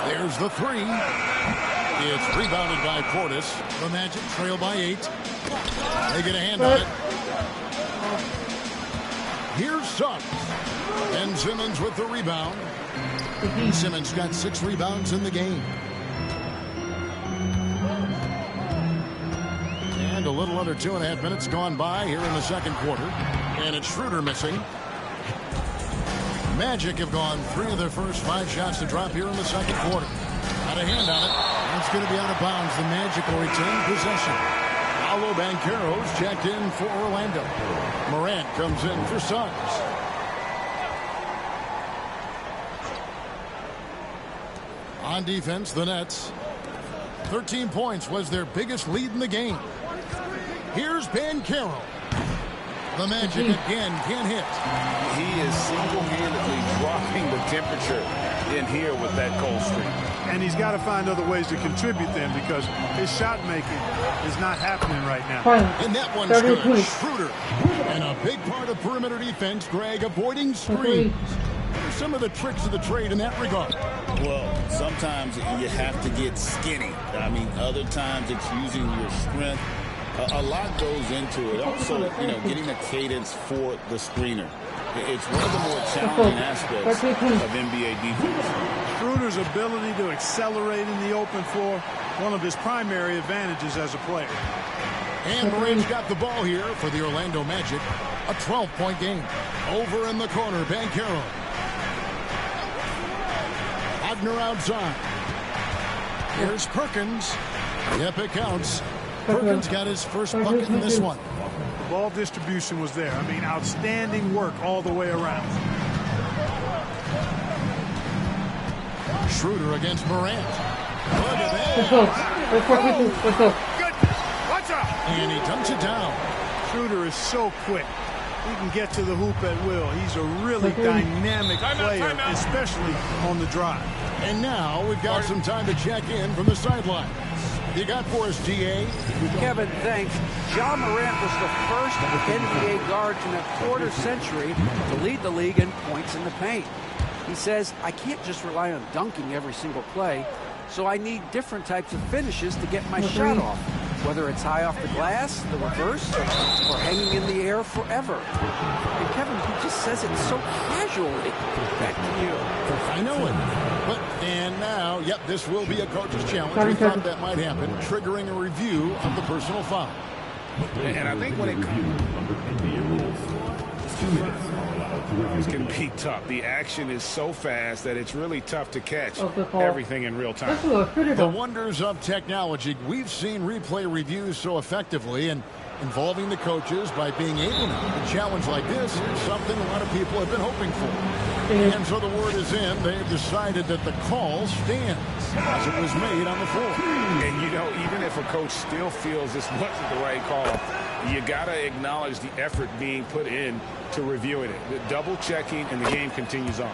There's the 3. It's rebounded by Portis. The Magic trail by 8. They get a hand on it. Here's Suggs. And Simmons with the rebound. Simmons got 6 rebounds in the game. And a little under 2.5 minutes gone by here in the second quarter. And it's Schroeder missing. Magic have gone 3 of their first 5 shots to drop here in the second quarter. Got a hand on it. And it's going to be out of bounds. The Magic will retain possession. Paolo Banchero's checked in for Orlando. Morant comes in for Suggs. On defense, the Nets. 13 points was their biggest lead in the game. Here's Banchero. The Magic again can't hit. He is single-handedly dropping the temperature in here with that cold streak. And he's got to find other ways to contribute then, because his shot making is not happening right now. And that one's good. Schroeder. And a big part of perimeter defense, Greg, avoiding screens. Some of the tricks of the trade in that regard. Well, sometimes you have to get skinny. I mean, other times it's using your strength. A lot goes into it. Also, getting the cadence for the screener. It's one of the more challenging aspects of NBA defense. Schroeder's ability to accelerate in the open floor, one of his primary advantages as a player. And Morant's got the ball here for the Orlando Magic. A 12-point game. Over in the corner, Banchero. Wagner outside. Here's Perkins. Yep, it counts. Perkins got his first bucket in this one. The ball distribution was there. I mean, outstanding work all the way around. Schroeder against Morant. Look at that. Let's go. Good. Watch out. And he dunks it down. Schroeder is so quick. He can get to the hoop at will. He's a really dynamic player, especially on the drive. And now we've got some time to check in from the sideline. You got for us, D.A.? Kevin, thanks. Ja Morant was the first NBA guard in a quarter century to lead the league in points in the paint. He says, I can't just rely on dunking every single play, so I need different types of finishes to get my shot off, whether it's high off the glass, the reverse, or hanging in the air forever. And Kevin, he just says it so casually. Back to you. I know it. And now, yep, this will be a coach's challenge. We thought that might happen, triggering a review of the personal foul. And I think when it can be tough. The action is so fast that it's really tough to catch everything in real time. The wonders of technology. We've seen replay reviews so effectively, and involving the coaches by being able to challenge like this is something a lot of people have been hoping for. And so the word is in. They've decided that the call stands as it was made on the floor. And, even if a coach still feels this wasn't the right call, you got to acknowledge the effort being put in to reviewing it. The double checking, and the game continues on.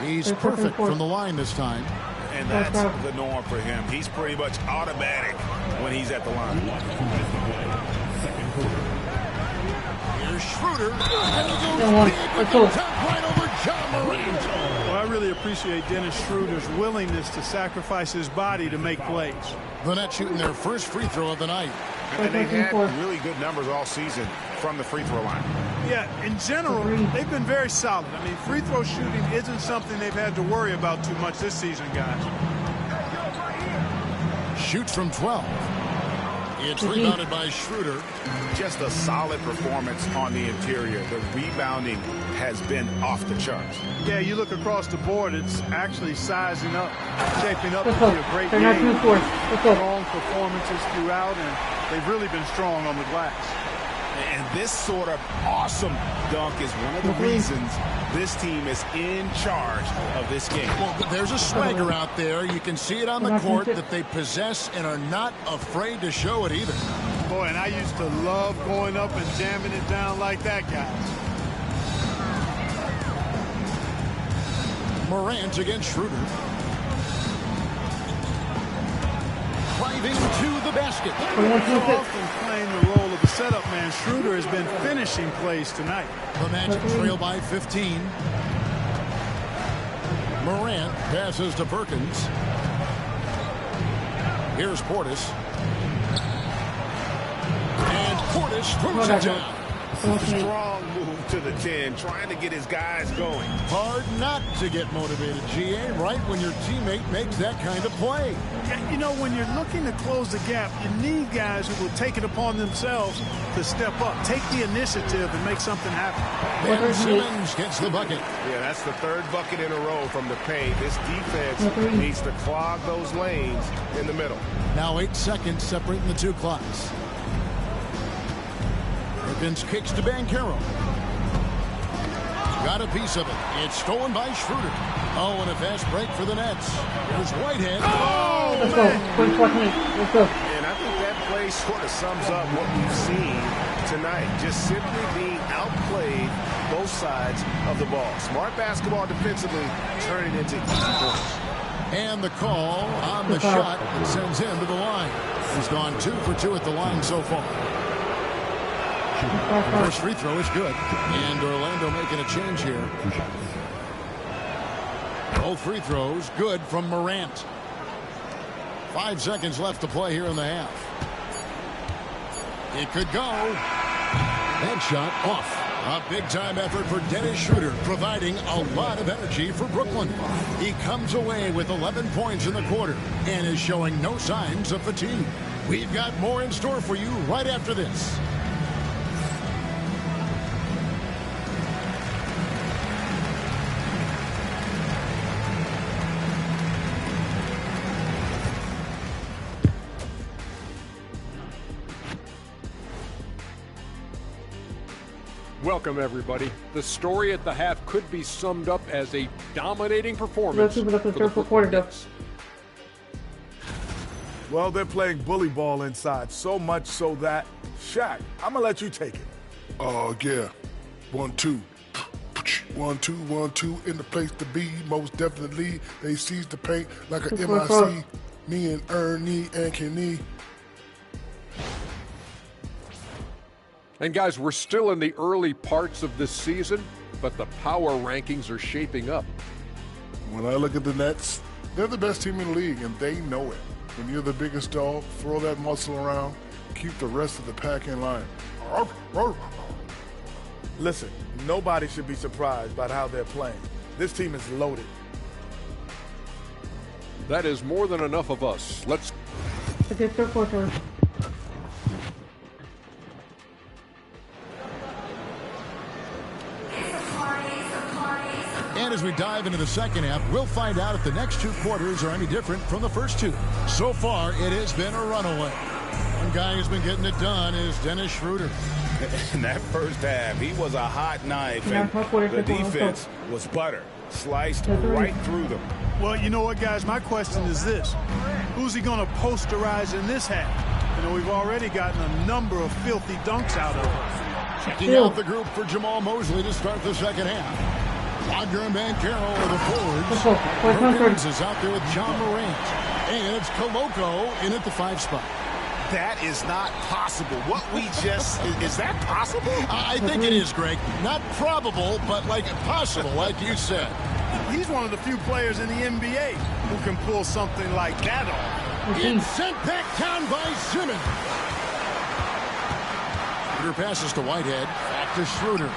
He's perfect from the line this time. And that's the norm for him. He's pretty much automatic when he's at the line. Here's Schroeder. Right over Ja Morant. Well, I really appreciate Dennis Schroeder's willingness to sacrifice his body to make plays. The Nets shooting their first free throw of the night. And they've had really good numbers all season from the free throw line. Yeah, in general, they've been very solid. I mean, free throw shooting isn't something they've had to worry about too much this season, guys. Shoots from 12. It's rebounded by Schroeder. Just a solid performance on the interior. The rebounding has been off the charts. Yeah, you look across the board, it's actually sizing up, shaping up to be a great They're not game. too forced. Let's go. Strong performances throughout, and they've really been strong on the glass. And this sort of awesome dunk is one of the reasons this team is in charge of this game. Well, there's a swagger out there. You can see it on the court that they possess and are not afraid to show it either. Boy, and I used to love going up and jamming it down like that, guys. Morant against Schroeder. Driving to the basket. So often playing the role of the setup man, Schroeder has been finishing plays tonight. The Magic trail by 15. Morant passes to Perkins. Here's Portis. And Portis throws it down. Strong move to the 10, trying to get his guys going. Hard not to get motivated, GA, right when your teammate makes that kind of play. Yeah, you know, when you're looking to close the gap, you need guys who will take it upon themselves to step up, take the initiative, and make something happen. Ben Simmons gets the bucket. Yeah, that's the third bucket in a row from the paint. This defense needs to clog those lanes in the middle. Now 8 seconds separating the two clocks. Perkins kicks to Banchero. Got a piece of it. It's stolen by Schroeder. Oh, and a fast break for the Nets. Here's Whitehead. Oh, let's go. Let's go. And I think that play sort of sums up what we've seen tonight. Just simply being outplayed both sides of the ball. Smart basketball defensively, turning into easy points. And the call on the shot that sends him to the line. He's gone 2 for 2 at the line so far. First free throw is good. And Orlando making a change here. Both free throws good from Morant. 5 seconds left to play here in the half. It could go. That shot off. A big-time effort for Dennis Schroeder, providing a lot of energy for Brooklyn. He comes away with 11 points in the quarter and is showing no signs of fatigue. We've got more in store for you right after this. Welcome, everybody. The story at the half could be summed up as a dominating performance. Well, they're playing bully ball inside, so much so that, Shaq, I'm going to let you take it. Oh, yeah. 1, 2. 1, 2, 1, 2, in the place to be. Most definitely, they seize the paint like a MIC. Me and Ernie and Kenny. And guys, we're still in the early parts of this season, but the power rankings are shaping up. When I look at the Nets, they're the best team in the league, and they know it. When you're the biggest dog, throw that muscle around, keep the rest of the pack in line. Listen, nobody should be surprised by how they're playing. This team is loaded. That is more than enough of us. Let's get their photos. And as we dive into the second half, we'll find out if the next 2 quarters are any different from the first 2. So far, it has been a runaway. One guy who's been getting it done is Dennis Schroeder. In that first half, he was a hot knife, and the defense was butter, sliced right through them. Well, you know what, guys? My question is this. Who's he going to posterize in this half? You know, we've already gotten a number of filthy dunks out of him. Checking out the group for Jamal Mosley to start the second half. Wagner and Banchero are the forwards. Perkins is out there with John Morant. And it's Koloko in at the 5 spot. That is not possible. What we just... is that possible? I think it is, Greg. Not probable, but like possible, like you said. He's one of the few players in the NBA who can pull something like that off. It's sent back down by Simmons. Schroeder passes to Whitehead. Back to Schroeder.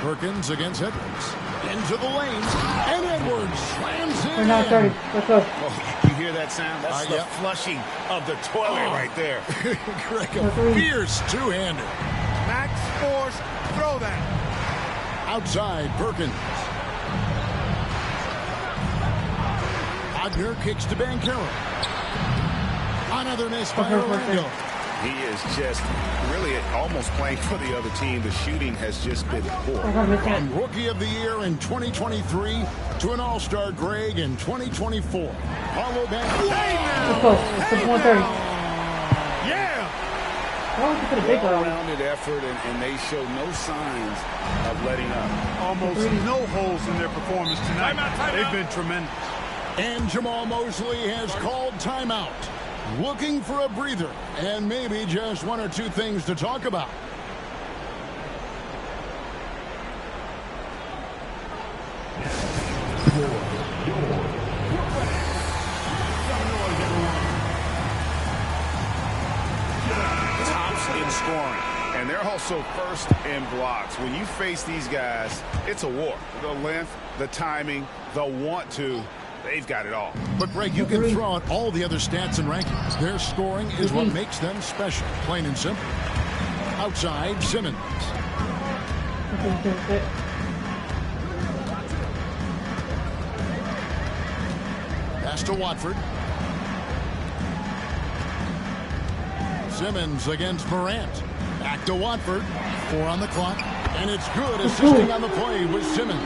Perkins against Edwards. Into the lanes. And Edwards slams in. We're not starting. Let's go. Oh, You hear that sound? That's the flushing of the toilet right there. Greg, a fierce two-hander. Max Force, throw that. Outside, Perkins. Wagner kicks to Banchero. Another miss by Orlando. He is just really almost playing for the other team. The shooting has just been poor. From Rookie of the Year in 2023 to an All-Star Greg in 2024. Paulo Banchero. Let's go. Let's go. 130. Yeah. Well-rounded effort, and they show no signs of letting up. Almost no holes in their performance tonight. They've been tremendous. And Jamal Mosley has called timeout. Looking for a breather and maybe just one or two things to talk about. Tops in scoring, and they're also first in blocks. When you face these guys, it's a war. The length, the timing, the want to. They've got it all. But, Greg, you can throw out all the other stats and rankings. Their scoring is what makes them special, plain and simple. Outside, Simmons. Pass to Watford. Simmons against Morant. Back to Watford. 4 on the clock. And it's good. Assisting on the play with Simmons.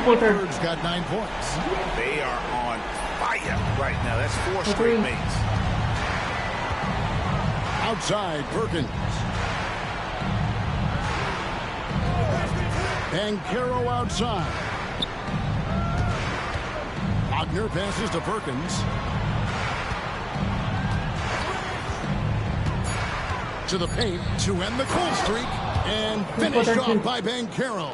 Watford's got 9 points. They are on fire right now. That's 4 straight mates. Outside, Perkins. Banchero outside. Wagner passes to Perkins. To the paint to end the cold streak. And finished off by Banchero.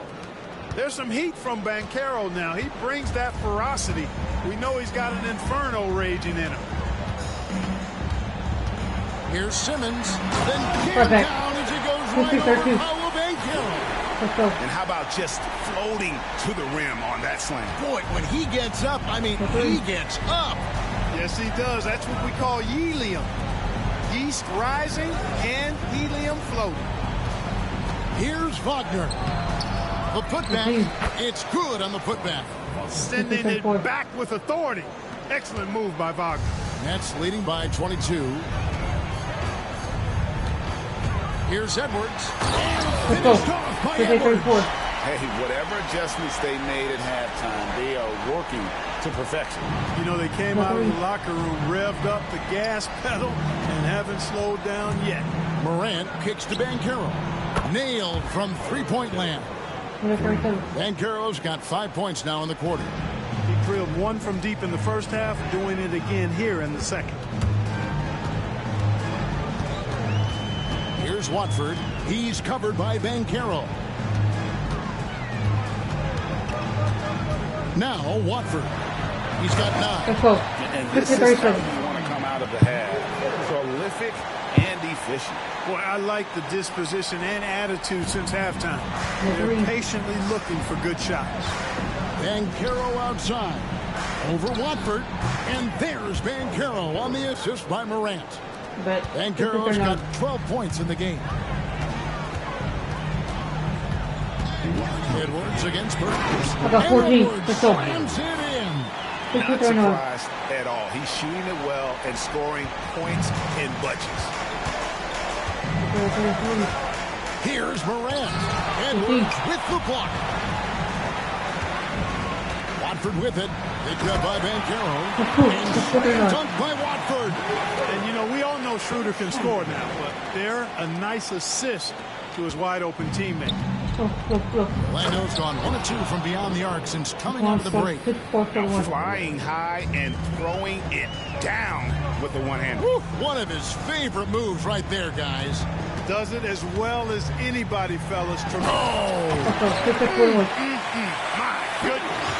There's some heat from Banchero now. He brings that ferocity. We know he's got an inferno raging in him. Here's Simmons. Then kicked down as he goes right over Paulo Banchero. And how about just floating to the rim on that slam? Boy, when he gets up, I mean, he gets up. Yes, he does. That's what we call helium. Yeast rising and helium floating. Here's Wagner. The putback. It's good on the putback. Sending it back with authority. Excellent move by Wagner. Nets leading by 22. Here's Edwards. Finished off by Edwards. Hey, whatever adjustments they made at halftime, they are working to perfection. You know, they came out of the locker room, revved up the gas pedal, and haven't slowed down yet. Morant kicks to Banchero. Nailed from three-point land. Banchero's got 5 points now in the quarter. He drilled 1 from deep in the first half, doing it again here in the second. Here's Watford. He's covered by Banchero. Now Watford. He's got 9. And this is how you want to come out of the half. Prolific and efficient. Boy, I like the disposition and attitude since halftime. They're patiently looking for good shots. Banchero outside. Over Watford. And there's Banchero on the assist by Morant. Banchero's got 12 points in the game. Edwards against Perkins. I got 14. Edwards slams it in. Not surprised at all. He's shooting it well and scoring points in bunches. Here's Morant. Edwards with the block. Watford with it. Picked up by Banchero. And dunked by Watford. And, you know, we all know Schroeder can score now, but they're a nice assist to his wide-open teammate. Orlando's gone 1 of 2 from beyond the arc since coming out of the break. Flying high and throwing it down with the one-hand. One of his favorite moves right there, guys. Does it as well as anybody, fellas. My goodness.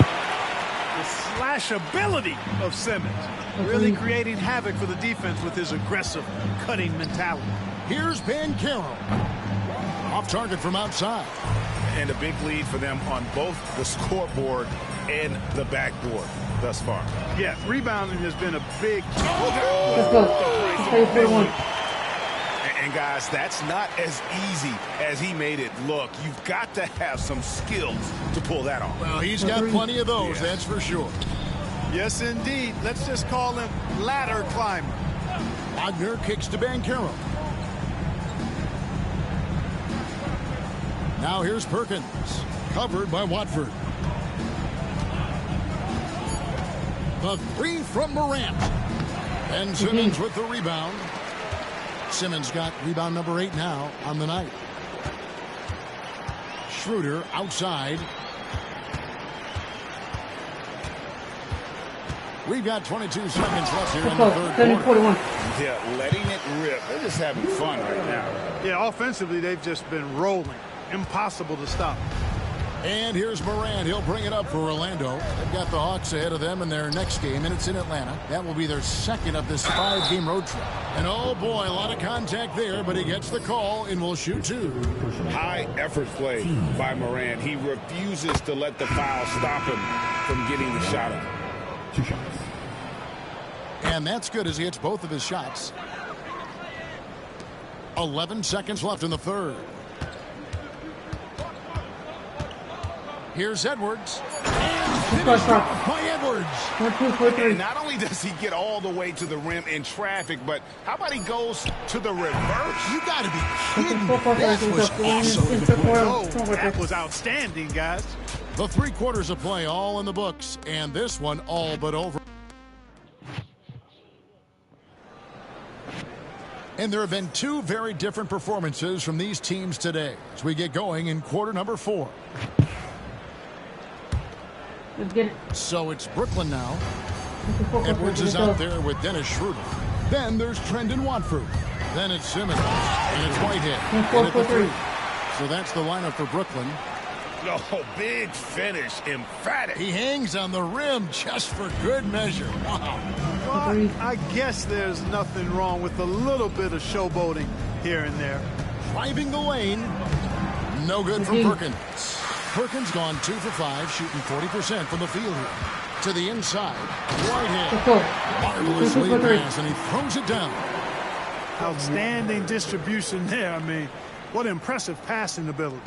The slash ability of Simmons. Really creating havoc for the defense with his aggressive, cutting mentality. Here's Banchero. Off target from outside. And a big lead for them on both the scoreboard and the backboard thus far. Yeah, rebounding has been a big... Let's go. And guys, that's not as easy as he made it look. You've got to have some skills to pull that off. Well, he's got plenty of those, that's for sure. Yes, indeed. Let's just call him ladder climber. Wagner kicks to Banchero. Now here's Perkins, covered by Watford. The three from Morant. And Simmons with the rebound. Simmons got rebound number 8 now on the night. Schroeder outside. We've got 22 seconds left here in the third quarter. Yeah, letting it rip. They're just having fun right now. Yeah, offensively, they've just been rolling. Impossible to stop. And here's Morant. He'll bring it up for Orlando. They've got the Hawks ahead of them in their next game, and it's in Atlanta. That will be their second of this 5-game road trip. And oh boy, a lot of contact there, but he gets the call and will shoot 2. High effort play by Morant. He refuses to let the foul stop him from getting the shot up. 2 shots. And that's good as he hits both of his shots. 11 seconds left in the third. Here's Edwards. And by Edwards. And not only does he get all the way to the rim in traffic, but how about he goes to the reverse? You got to be kidding me. That was awesome. That was outstanding, guys. The 3 quarters of play all in the books, and this one all but over. And there have been 2 very different performances from these teams today as we get going in quarter number 4. Let's get it. So it's Brooklyn now. Edwards is out there with Dennis Schroeder. Then there's Trendon Watford. Then it's Simmons. And it's Whitehead. And at the 3. So that's the lineup for Brooklyn. Oh, big finish. Emphatic. He hangs on the rim just for good measure. Wow. Well, I guess there's nothing wrong with a little bit of showboating here and there. Driving the lane. No good from Perkins. Perkins gone 2 for 5, shooting 40% from the field here. To the inside. Whitehead. Marvelous lead pass, and he throws it down. Outstanding distribution there. I mean, what impressive passing ability.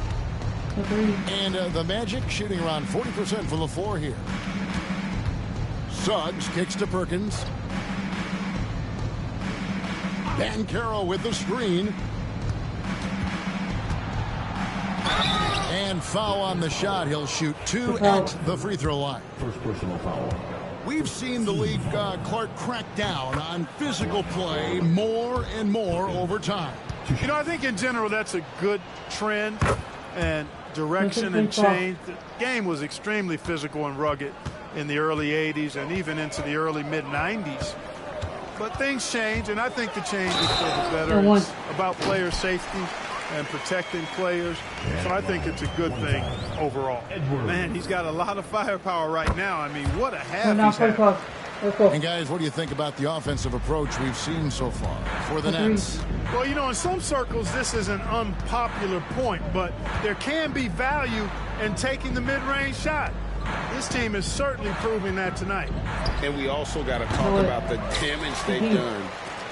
And the Magic shooting around 40% from the floor here. Suggs kicks to Perkins. Banchero with the screen. And foul on the shot. He'll shoot 2 at the free throw line. First personal foul. We've seen the league, Clark, crack down on physical play more and more over time. You know, I think in general that's a good trend and direction and change. The game was extremely physical and rugged in the early 80s and even into the early mid-90s. But things change, and I think the change is for the better. It's about player safety and protecting players. So I think it's a good thing overall. Man, he's got a lot of firepower right now. I mean, what a half he's had. And guys, what do you think about the offensive approach we've seen so far for the Nets? Well, you know, in some circles, this is an unpopular point, but there can be value in taking the mid-range shot. This team is certainly proving that tonight. And we also got to talk about the damage they've done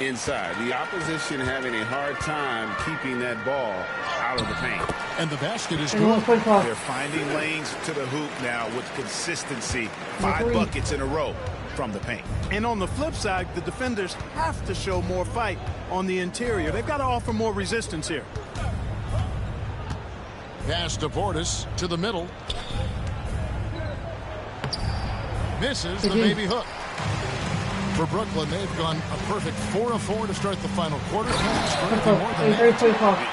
inside. The opposition having a hard time keeping that ball out of the paint. And the basket is good. They're finding lanes to the hoop now with consistency. 5 buckets in a row from the paint. And on the flip side, the defenders have to show more fight on the interior. They've got to offer more resistance here. Pass to Portis to the middle. Misses the baby hook. For Brooklyn, they've gone a perfect 4 of 4 to start the final quarter.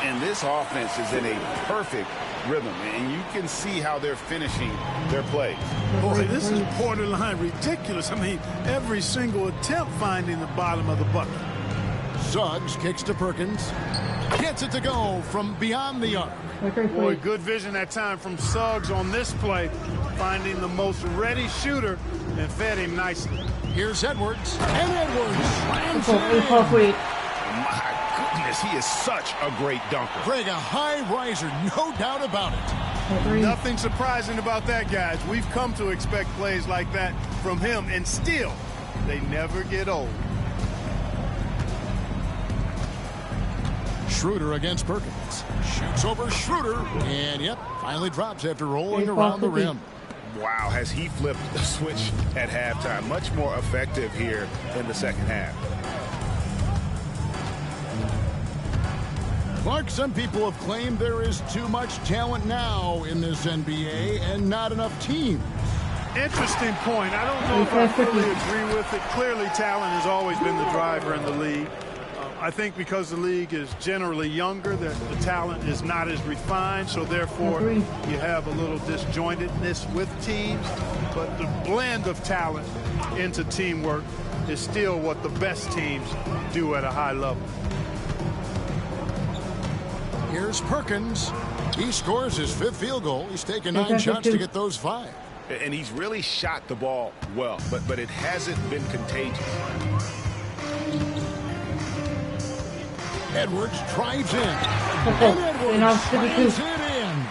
And this offense is in a perfect rhythm, and you can see how they're finishing their plays. Boy, this is borderline ridiculous. I mean, every single attempt finding the bottom of the bucket. Suggs kicks to Perkins. Gets it to go from beyond the arc. Boy, good vision that time from Suggs on this play, finding the most ready shooter and fed him nicely. Here's Edwards, and Edwards slams it in. My goodness, he is such a great dunker. Greg, a high riser, no doubt about it. Nothing surprising about that, guys. We've come to expect plays like that from him, and still, they never get old. Schroeder against Perkins. Shoots over Schroeder, and yep, finally drops after rolling around the rim. Wow, has he flipped the switch at halftime. Much more effective here in the second half. Clark, some people have claimed there is too much talent now in this NBA and not enough teams. Interesting point. I don't know if I fully agree with it. Clearly, talent has always been the driver in the league. I think because the league is generally younger, that the talent is not as refined, so therefore you have a little disjointedness with teams. But the blend of talent into teamwork is still what the best teams do at a high level. Here's Perkins. He scores his 5th field goal. He's taken 9 shots to get those 5. And he's really shot the ball well, but it hasn't been contagious. Edwards drives in. And Edwards slams it in.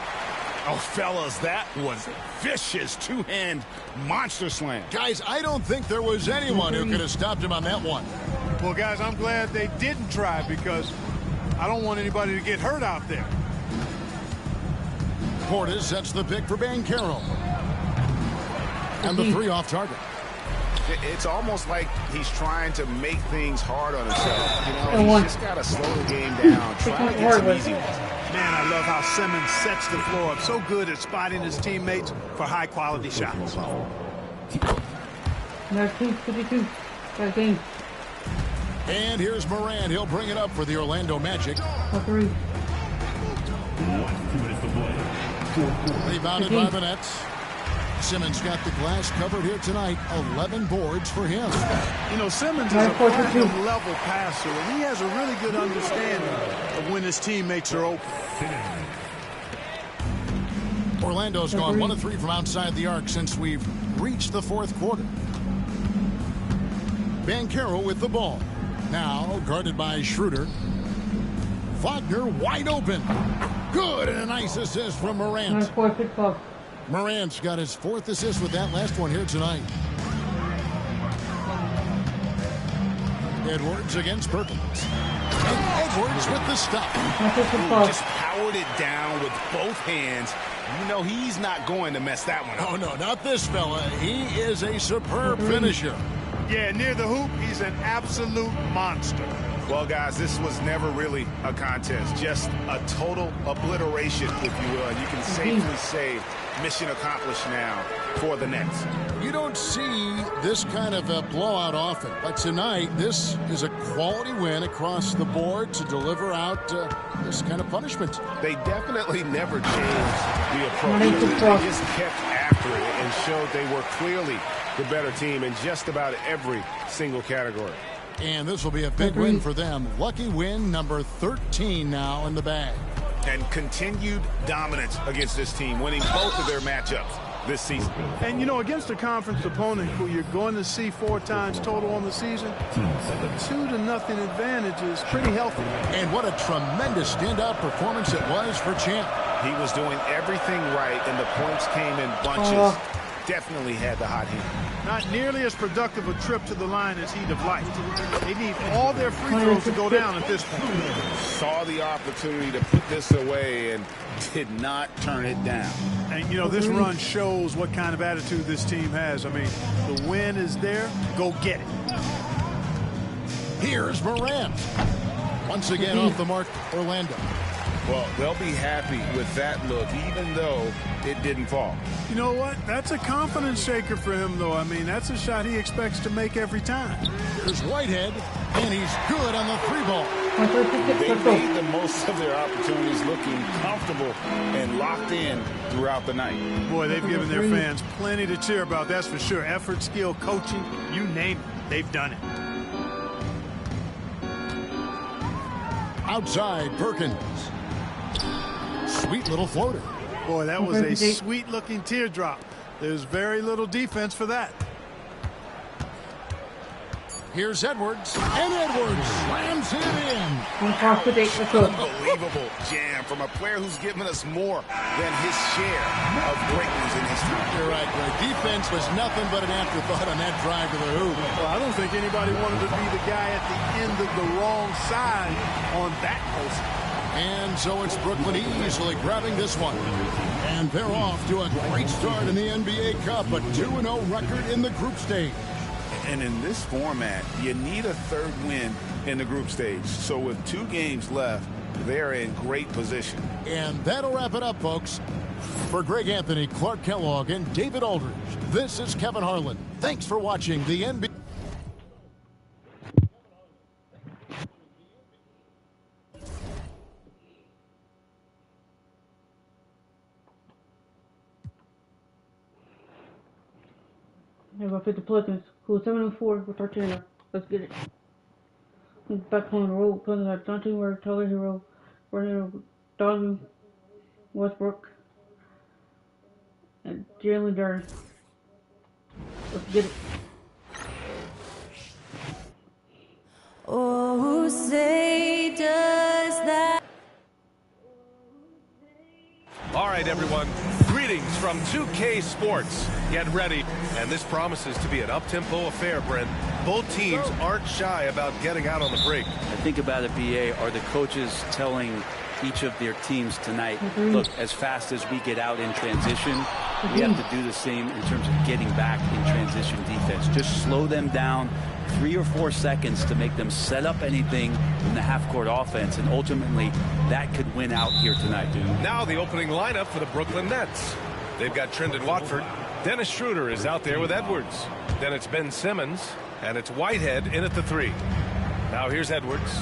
Oh, fellas, that was vicious two-hand monster slam. Guys, I don't think there was anyone who could have stopped him on that one. Well, guys, I'm glad they didn't try because I don't want anybody to get hurt out there. Portis sets the pick for Banchero. And the 3 off target. It's almost like he's trying to make things hard on himself. You know, he's just got to slow the game down. Try to get some easy ones. Man, I love how Simmons sets the floor up. So good at spotting his teammates for high-quality shots. And here's Moran. He'll bring it up for the Orlando Magic. Rebounded by the Nets. Simmons got the glass covered here tonight. 11 boards for him. You know, Simmons is a platinum-level passer, and he has a really good understanding of when his teammates are open. Orlando's gone 1 of 3 from outside the arc since we've reached the 4th quarter. Banchero with the ball. Now guarded by Schroeder. Wagner wide open. Good, and a nice assist from Morant. Morant's got his 4th assist with that last one here tonight. Edwards against Perkins. And Edwards with the stop. Just powered it down with both hands. You know he's not going to mess that one up. Oh, no, not this fella. He is a superb finisher. Yeah, near the hoop, he's an absolute monster. Well, guys, this was never really a contest. Just a total obliteration, if you will. And you can safely say mission accomplished now for the Nets. You don't see this kind of a blowout often. But tonight, this is a quality win across the board to deliver out this kind of punishment. They definitely never changed the approach. They just kept after it and showed they were clearly the better team in just about every single category. And this will be a big win for them. Lucky win number 13 now in the bag. And continued dominance against this team, winning both of their matchups this season. And, you know, against a conference opponent who you're going to see 4 times total on the season, a 2-0 advantage is pretty healthy. And what a tremendous standout performance it was for Champ. He was doing everything right, and the points came in bunches. Definitely had the hot hand. Not nearly as productive a trip to the line as he'd have liked. They need all their free throws to go down at this point. Saw the opportunity to put this away and did not turn it down. And, you know, this run shows what kind of attitude this team has. I mean, the win is there. Go get it. Here's Morant. Once again off the mark, Orlando. Well, they'll be happy with that look, even though it didn't fall. You know what? That's a confidence shaker for him, though. I mean, that's a shot he expects to make every time. Here's Whitehead, and he's good on the 3-ball. They made the most of their opportunities, looking comfortable and locked in throughout the night. Boy, they've given their fans plenty to cheer about, that's for sure. Effort, skill, coaching, you name it, they've done it. Outside, Perkins. Sweet little floater. Boy, that was a sweet-looking teardrop. There's very little defense for that. Here's Edwards, and Edwards slams it in. Unbelievable jam from a player who's given us more than his share of breakthroughs in his time. You're right, Greg. Defense was nothing but an afterthought on that drive to the hoop. Well, I don't think anybody wanted to be the guy at the end of the wrong side on that post. And so it's Brooklyn easily grabbing this one. And they're off to a great start in the NBA Cup, a 2-0 record in the group stage. And in this format, you need a third win in the group stage. So with 2 games left, they're in great position. And that'll wrap it up, folks. For Greg Anthony, Clark Kellogg, and David Aldridge, this is Kevin Harlan. Thanks for watching the NBA. Here I pick the Pelicans, who are 7-4 with 13. Let's get it. Back on the road, Pelicans have Dante Ware, Tyler Hero, Donovan, Westbrook, and Jalen Durden. Let's get it. Oh, say does that. All right, everyone. Greetings from 2K Sports. Get ready. And this promises to be an up-tempo affair, Brent. Both teams aren't shy about getting out on the break. I think about it, BA, are the coaches telling each of their teams tonight, look, as fast as we get out in transition, we have to do the same in terms of getting back in transition defense. Just slow them down 3 or 4 seconds to make them set up anything in the half-court offense, and ultimately that could win out here tonight, dude. Now the opening lineup for the Brooklyn Nets. They've got Trendon Watford. Dennis Schroeder is out there with Edwards. Then it's Ben Simmons, and it's Whitehead in at the 3. Now here's Edwards.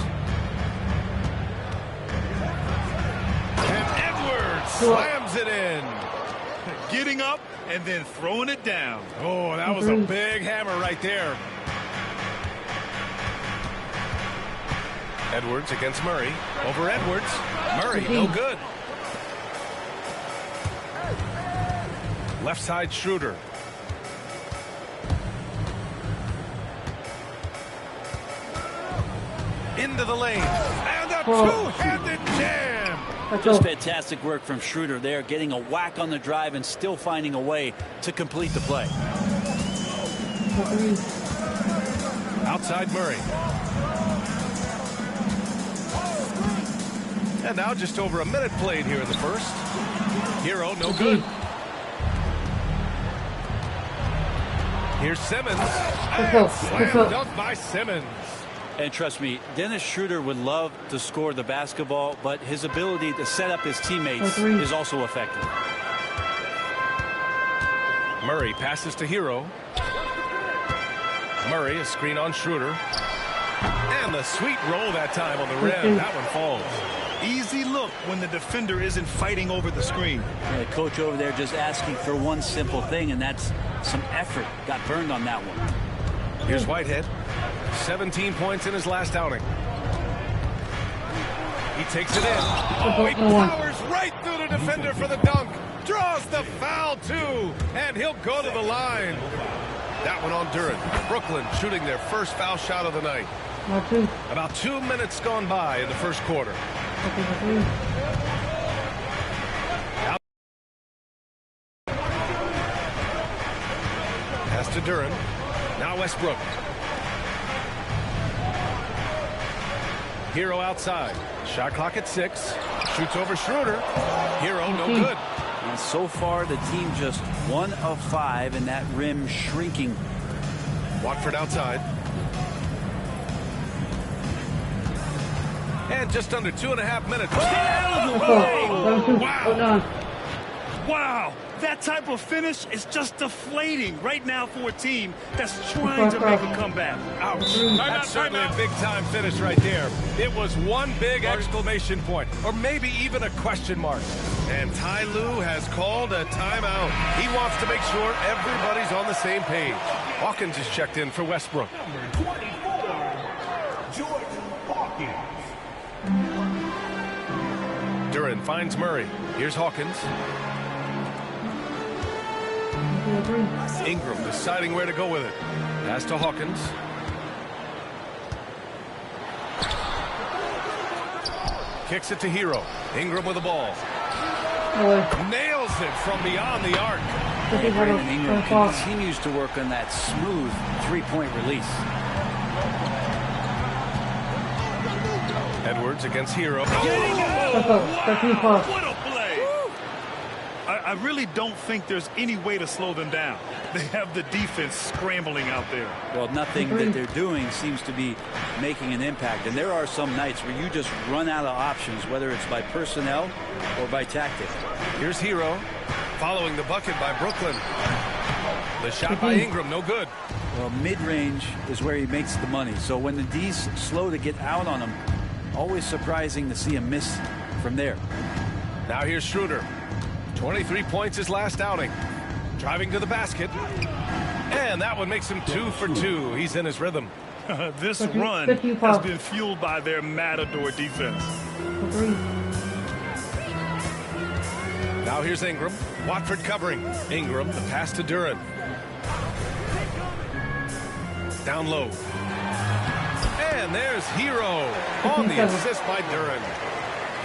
And Edwards slams it in. Getting up and then throwing it down. Oh, that was a big hammer right there. Edwards against Murray. Over Edwards. Murray, no good. Left side, Schroeder. Into the lane. And a two-handed jam. Just fantastic work from Schroeder there, getting a whack on the drive and still finding a way to complete the play. Outside Murray. And now just over a minute played here in the first. Hero, no good. Here's Simmons. And slam dunk by Simmons. And trust me, Dennis Schroeder would love to score the basketball, but his ability to set up his teammates is also effective. Murray passes to Hero. Murray, a screen on Schroeder. And the sweet roll that time on the rim. That one falls. Easy look when the defender isn't fighting over the screen. Yeah, the coach over there just asking for one simple thing, and that's some effort. Got burned on that one. Here's Whitehead. 17 points in his last outing. He takes it in. Oh, he powers right through the defender for the dunk. Draws the foul, too. And he'll go to the line. That one on Duren. Brooklyn shooting their first foul shot of the night. About 2 minutes gone by in the first quarter. Pass to Duren. Now Westbrook. Hero outside. Shot clock at 6. Shoots over Schroeder. Hero, no good. And so far, the team just 1 of 5 in that rim shrinking. Watford outside. And just under 2.5 minutes. Wow. Wow. That type of finish is just deflating right now for a team that's trying to make a comeback. Ouch. That's certainly a big-time finish right there. It was one big exclamation point, or maybe even a question mark. And Ty Lue has called a timeout. He wants to make sure everybody's on the same page. Hawkins is checked in for Westbrook. Duren finds Murray. Here's Hawkins. Ingram deciding where to go with it. Pass to Hawkins. Kicks it to Hero. Ingram with the ball. Nails it from beyond the arc. Brandon Ingram continues to work on that smooth three-point release. Edwards against Hero. What a play! I really don't think there's any way to slow them down. They have the defense scrambling out there. Well, nothing that they're doing seems to be making an impact. And there are some nights where you just run out of options, whether it's by personnel or by tactics. Here's Hero following the bucket by Brooklyn. The shot by Ingram, no good. Well, mid-range is where he makes the money. So when the D's slow to get out on him, always surprising to see him miss from there. Now here's Schroeder. 23 points his last outing. Driving to the basket. And that one makes him 2 for 2. He's in his rhythm. This run has been fueled by their Matador defense. Now here's Ingram. Watford covering. Ingram, the pass to Duran. Down low. And there's Hero on the assist by Duran.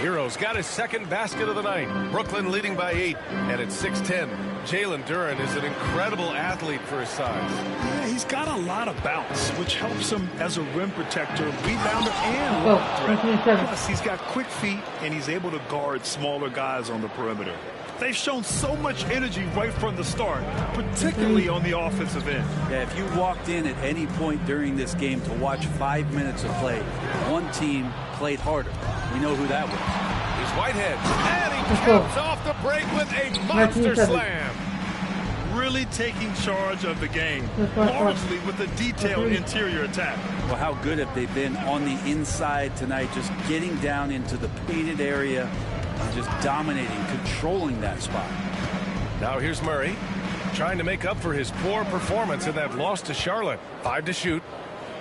Hero's got his second basket of the night. Brooklyn leading by 8, and it's 6-10. Jalen Duran is an incredible athlete for his size. Yeah, he's got a lot of bounce, which helps him as a rim protector, rebounder, and lob threat. Plus, he's got quick feet, and he's able to guard smaller guys on the perimeter. They've shown so much energy right from the start, particularly on the offensive end. Yeah, if you walked in at any point during this game to watch 5 minutes of play, one team played harder. We know who that was. Here's Whitehead, and he caps off the break with a monster slam. Really taking charge of the game, largely with a detailed interior attack. Well, how good have they been on the inside tonight, just getting down into the painted area, just dominating, controlling that spot. Now here's Murray, trying to make up for his poor performance in that loss to Charlotte. 5 to shoot.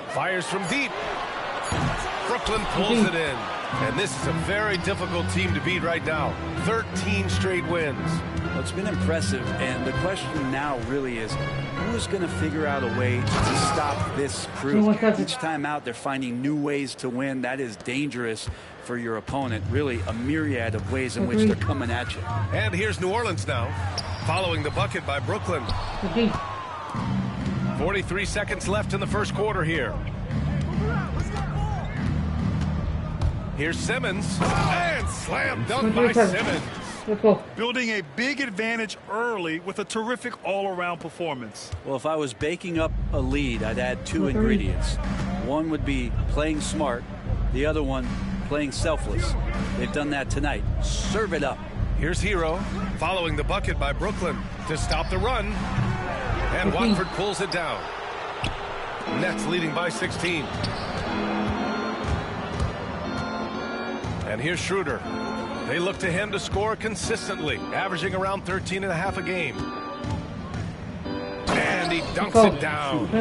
Fires from deep. Brooklyn pulls it in. And this is a very difficult team to beat right now. 13 straight wins. Well, it's been impressive, and the question now really is, who's going to figure out a way to stop this crew? Each time out, they're finding new ways to win. That is dangerous for your opponent. Really a myriad of ways in which they're coming at you. And here's New Orleans now, following the bucket by Brooklyn. 43 seconds left in the first quarter here. Here's Simmons, and slam dunk by Simmons. Building a big advantage early with a terrific all-around performance. Well, if I was baking up a lead, I'd add 2 ingredients. One would be playing smart. The other one, playing selfless. They've done that tonight. Serve it up. Here's Hero, following the bucket by Brooklyn to stop the run. And Watford pulls it down. Nets leading by 16. And here's Schroeder. They look to him to score consistently, averaging around 13.5 a game. And he dunks it down.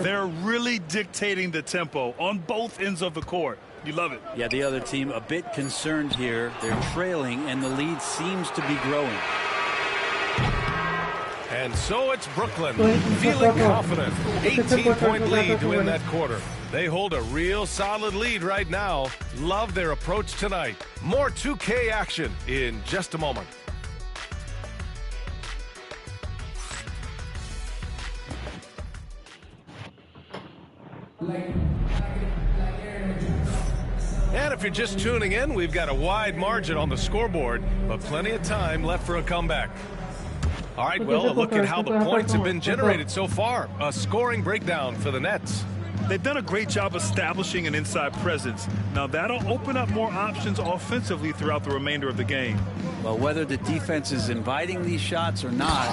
They're really dictating the tempo on both ends of the court. You love it. Yeah, the other team a bit concerned here. They're trailing, and the lead seems to be growing. And so it's Brooklyn, feeling confident. 18-point lead to win that quarter. They hold a real solid lead right now. Love their approach tonight. More 2K action in just a moment. And if you're just tuning in, we've got a wide margin on the scoreboard, but plenty of time left for a comeback. All right, well, a look at how the points have been generated so far. A scoring breakdown for the Nets. They've done a great job establishing an inside presence. Now, that'll open up more options offensively throughout the remainder of the game. Well, whether the defense is inviting these shots or not,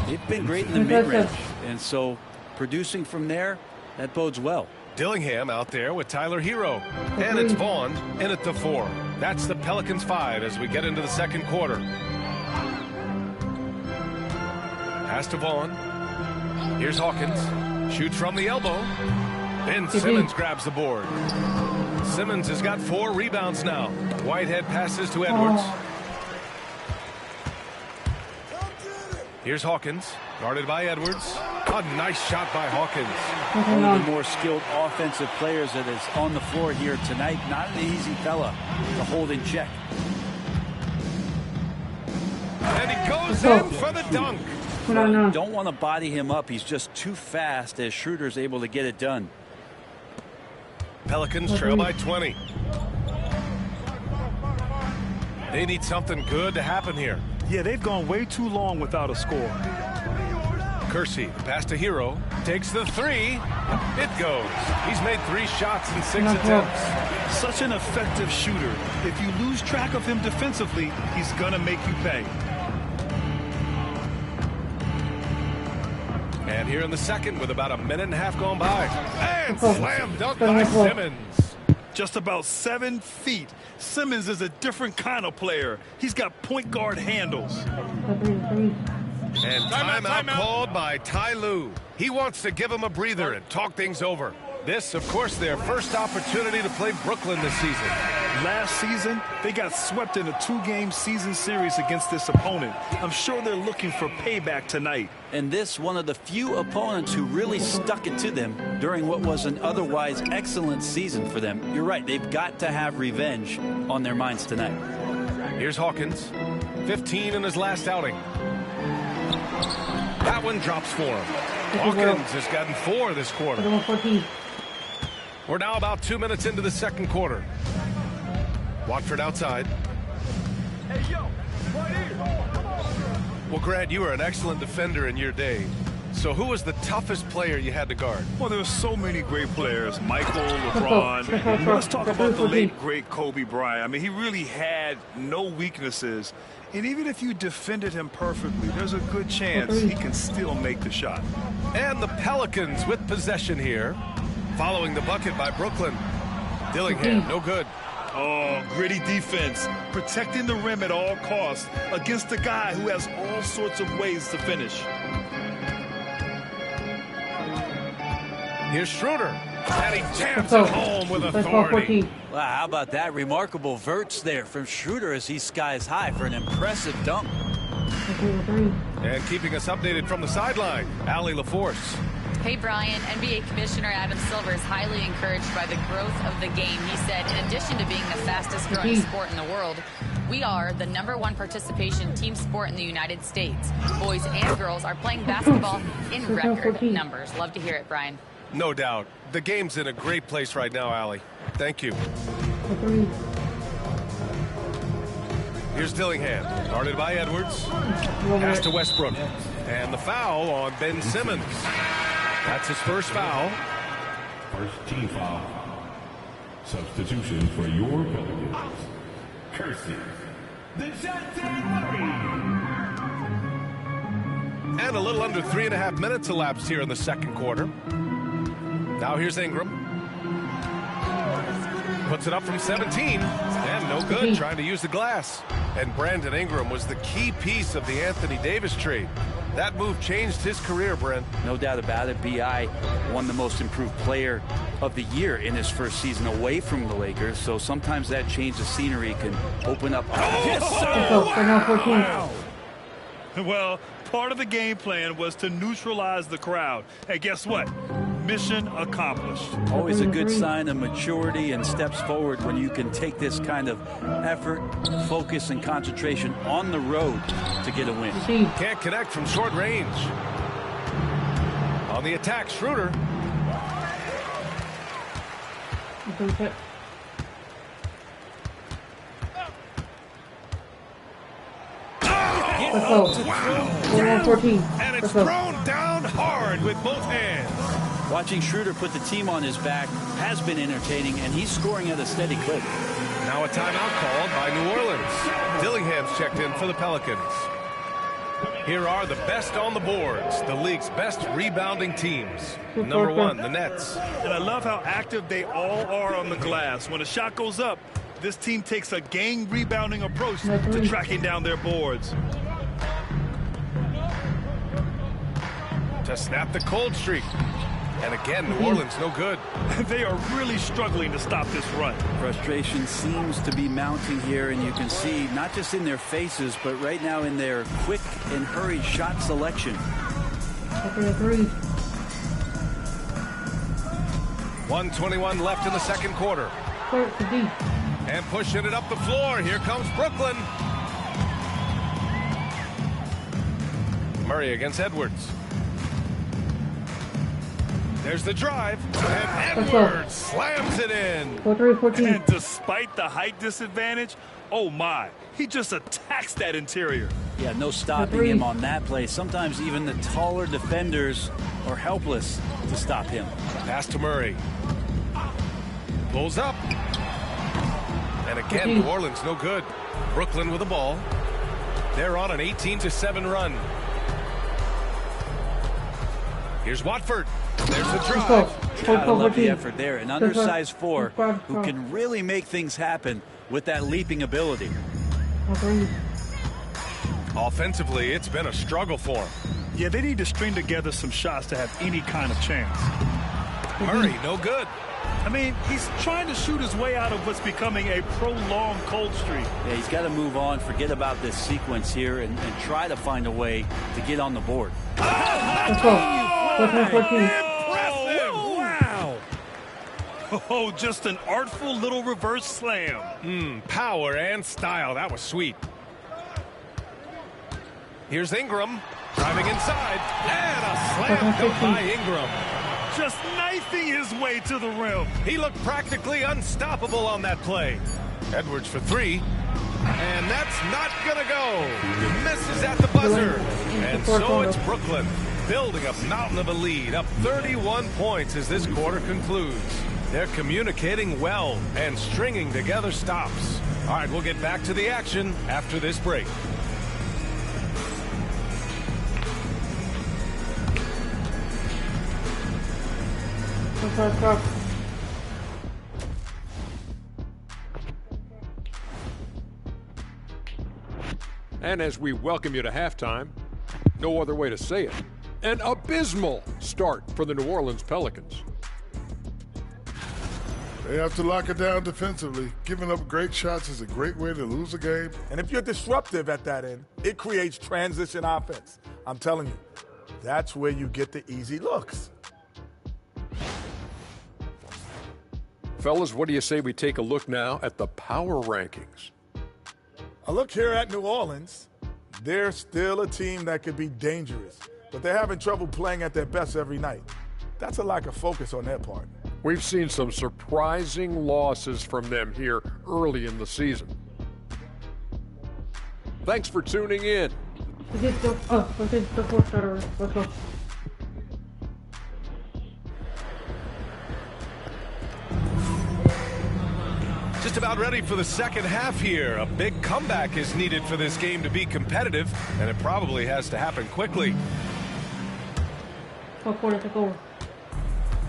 they've been great in the mid-range. And so producing from there, that bodes well. Dillingham out there with Tyler Hero. And it's Vaughn in at the 4. That's the Pelicans 5 as we get into the second quarter. Pass to Vaughn. Here's Hawkins. Shoots from the elbow. Ben Simmons grabs the board. Simmons has got 4 rebounds now. Whitehead passes to Edwards. Here's Hawkins, guarded by Edwards. A nice shot by Hawkins. One of the more skilled offensive players that is on the floor here tonight. Not an easy fella to hold in check. And he goes in for the dunk. Don't want to body him up. He's just too fast as Schroeder's able to get it done. Pelicans trail by 20. They need something good to happen here. Yeah, they've gone way too long without a score. Kersey, pass to Hero, takes the three. It goes. He's made 3 shots in 6 attempts. Such an effective shooter. If you lose track of him defensively, he's gonna make you pay. And here in the second with about a minute and a half gone by. And slam dunk by Simmons. Just about 7 feet. Simmons is a different kind of player. He's got point guard handles. And timeout called by Ty Lue. He wants to give him a breather and talk things over. This, of course, their first opportunity to play Brooklyn this season. Last season, they got swept in a 2-game season series against this opponent. I'm sure they're looking for payback tonight. And this one of the few opponents who really stuck it to them during what was an otherwise excellent season for them. You're right, they've got to have revenge on their minds tonight. Here's Hawkins, 15 in his last outing. That one drops for him. Hawkins has gotten 4 this quarter. We're now about 2 minutes into the second quarter. Watford outside. Hey, yo, right here. Well, Grant, you were an excellent defender in your day. So who was the toughest player you had to guard? Well, there were so many great players. Michael, LeBron. Let's talk about the late, great Kobe Bryant. I mean, he really had no weaknesses. And even if you defended him perfectly, there's a good chance he can still make the shot. And the Pelicans with possession here. Following the bucket by Brooklyn. Dillingham, no good. Oh, gritty defense. Protecting the rim at all costs against a guy who has all sorts of ways to finish. Here's Schroeder. And he jams it home with authority. Wow, how about that? Remarkable verts there from Schroeder as he skies high for an impressive dunk. And keeping us updated from the sideline, Allie LaForce. Hey, Brian, NBA Commissioner Adam Silver is highly encouraged by the growth of the game. He said, in addition to being the fastest growing sport in the world, we are the #1 participation team sport in the United States. Boys and girls are playing basketball in record numbers. Love to hear it, Brian. No doubt. The game's in a great place right now, Allie. Thank you. Here's Dillingham, guarded by Edwards. Pass to Westbrook. And the foul on Ben Simmons. That's his first foul. First team foul. Substitution for your Pelicans. Kersey. The shot And a little under 3.5 minutes elapsed here in the second quarter. Now here's Ingram. Puts it up from 17. And no good, trying to use the glass. And Brandon Ingram was the key piece of the Anthony Davis trade. That move changed his career, Brent. No doubt about it. B.I. won the most improved player of the year in his first season away from the Lakers. So sometimes that change of scenery can open up. Wow. Well, part of the game plan was to neutralize the crowd. And guess what? Mission accomplished. Always a good sign of maturity and steps forward when you can take this kind of effort, focus, and concentration on the road to get a win. Can't connect from short range. On the attack, Schroeder. And it's thrown down hard with both hands. Watching Schroeder put the team on his back has been entertaining, and he's scoring at a steady clip. Now a timeout called by New Orleans. Dillingham's checked in for the Pelicans. Here are the best on the boards, the league's best rebounding teams. Number 1, the Nets. And I love how active they all are on the glass. When a shot goes up, this team takes a gang rebounding approach to tracking down their boards. To snap the cold streak. And again, New Orleans no good. They are really struggling to stop this run. Frustration seems to be mounting here, and you can see not just in their faces, but right now in their quick and hurried shot selection. Okay, agreed. 1:21 left in the second quarter. And pushing it up the floor. Here comes Brooklyn. Murray against Edwards. There's the drive. And Edwards slams it in. 4-3-14. And despite the height disadvantage, oh my, he just attacks that interior. Yeah, no stopping him on that play. Sometimes even the taller defenders are helpless to stop him. Pass to Murray. Pulls up. And again, New Orleans no good. Brooklyn with the ball. They're on an 18-7 run. Here's Watford. There's the drive. Gotta love the effort there. An undersized four who can really make things happen with that leaping ability. Offensively, it's been a struggle for him. Yeah, they need to string together some shots to have any kind of chance. Murray, no good. I mean, he's trying to shoot his way out of what's becoming a prolonged cold streak. Yeah, he's got to move on, forget about this sequence here, and try to find a way to get on the board. Impressive! Wow! Oh, just an artful little reverse slam. Power and style. That was sweet. Here's Ingram driving inside, and a slam dunk by Ingram. Just knifing his way to the rim. He looked practically unstoppable on that play. Edwards for three, and that's not gonna go. Misses at the buzzer, and so it's Brooklyn building a mountain of a lead, up 31 points as this quarter concludes. They're communicating well and stringing together stops. All right, we'll get back to the action after this break. And as we welcome you to halftime, no other way to say it, an abysmal start for the New Orleans Pelicans. They have to lock it down defensively. Giving up great shots is a great way to lose a game. And if you're disruptive at that end, it creates transition offense. I'm telling you, that's where you get the easy looks. Fellas, what do you say we take a look now at the power rankings? A look here at New Orleans. They're still a team that could be dangerous, but they're having trouble playing at their best every night. That's a lack of focus on their part. We've seen some surprising losses from them here early in the season. Thanks for tuning in. Just about ready for the second half here. A big comeback is needed for this game to be competitive, and it probably has to happen quickly.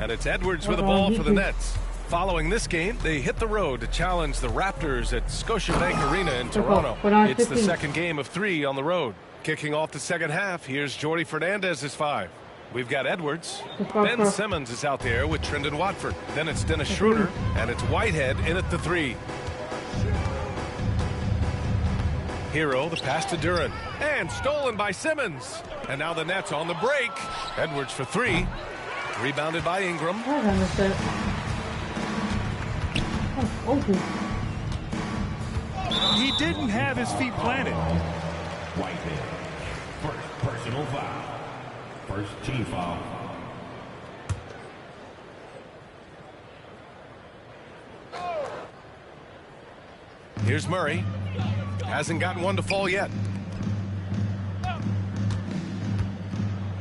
And it's Edwards with the ball for the Nets. Following this game, they hit the road to challenge the Raptors at Scotiabank Arena in Toronto. It's the second game of 3 on the road. Kicking off the second half, here's Jordy Fernandez's 5. We've got Edwards. Ben Simmons is out there with Trendon Watford. Then it's Dennis Schroeder, and it's Whitehead in at the 3. Hero, the pass to Duran. And stolen by Simmons. And now the Nets on the break. Edwards for 3. Rebounded by Ingram. He didn't have his feet planted. Whitehead, first personal foul. First team foul. Here's Murray. Hasn't gotten one to fall yet.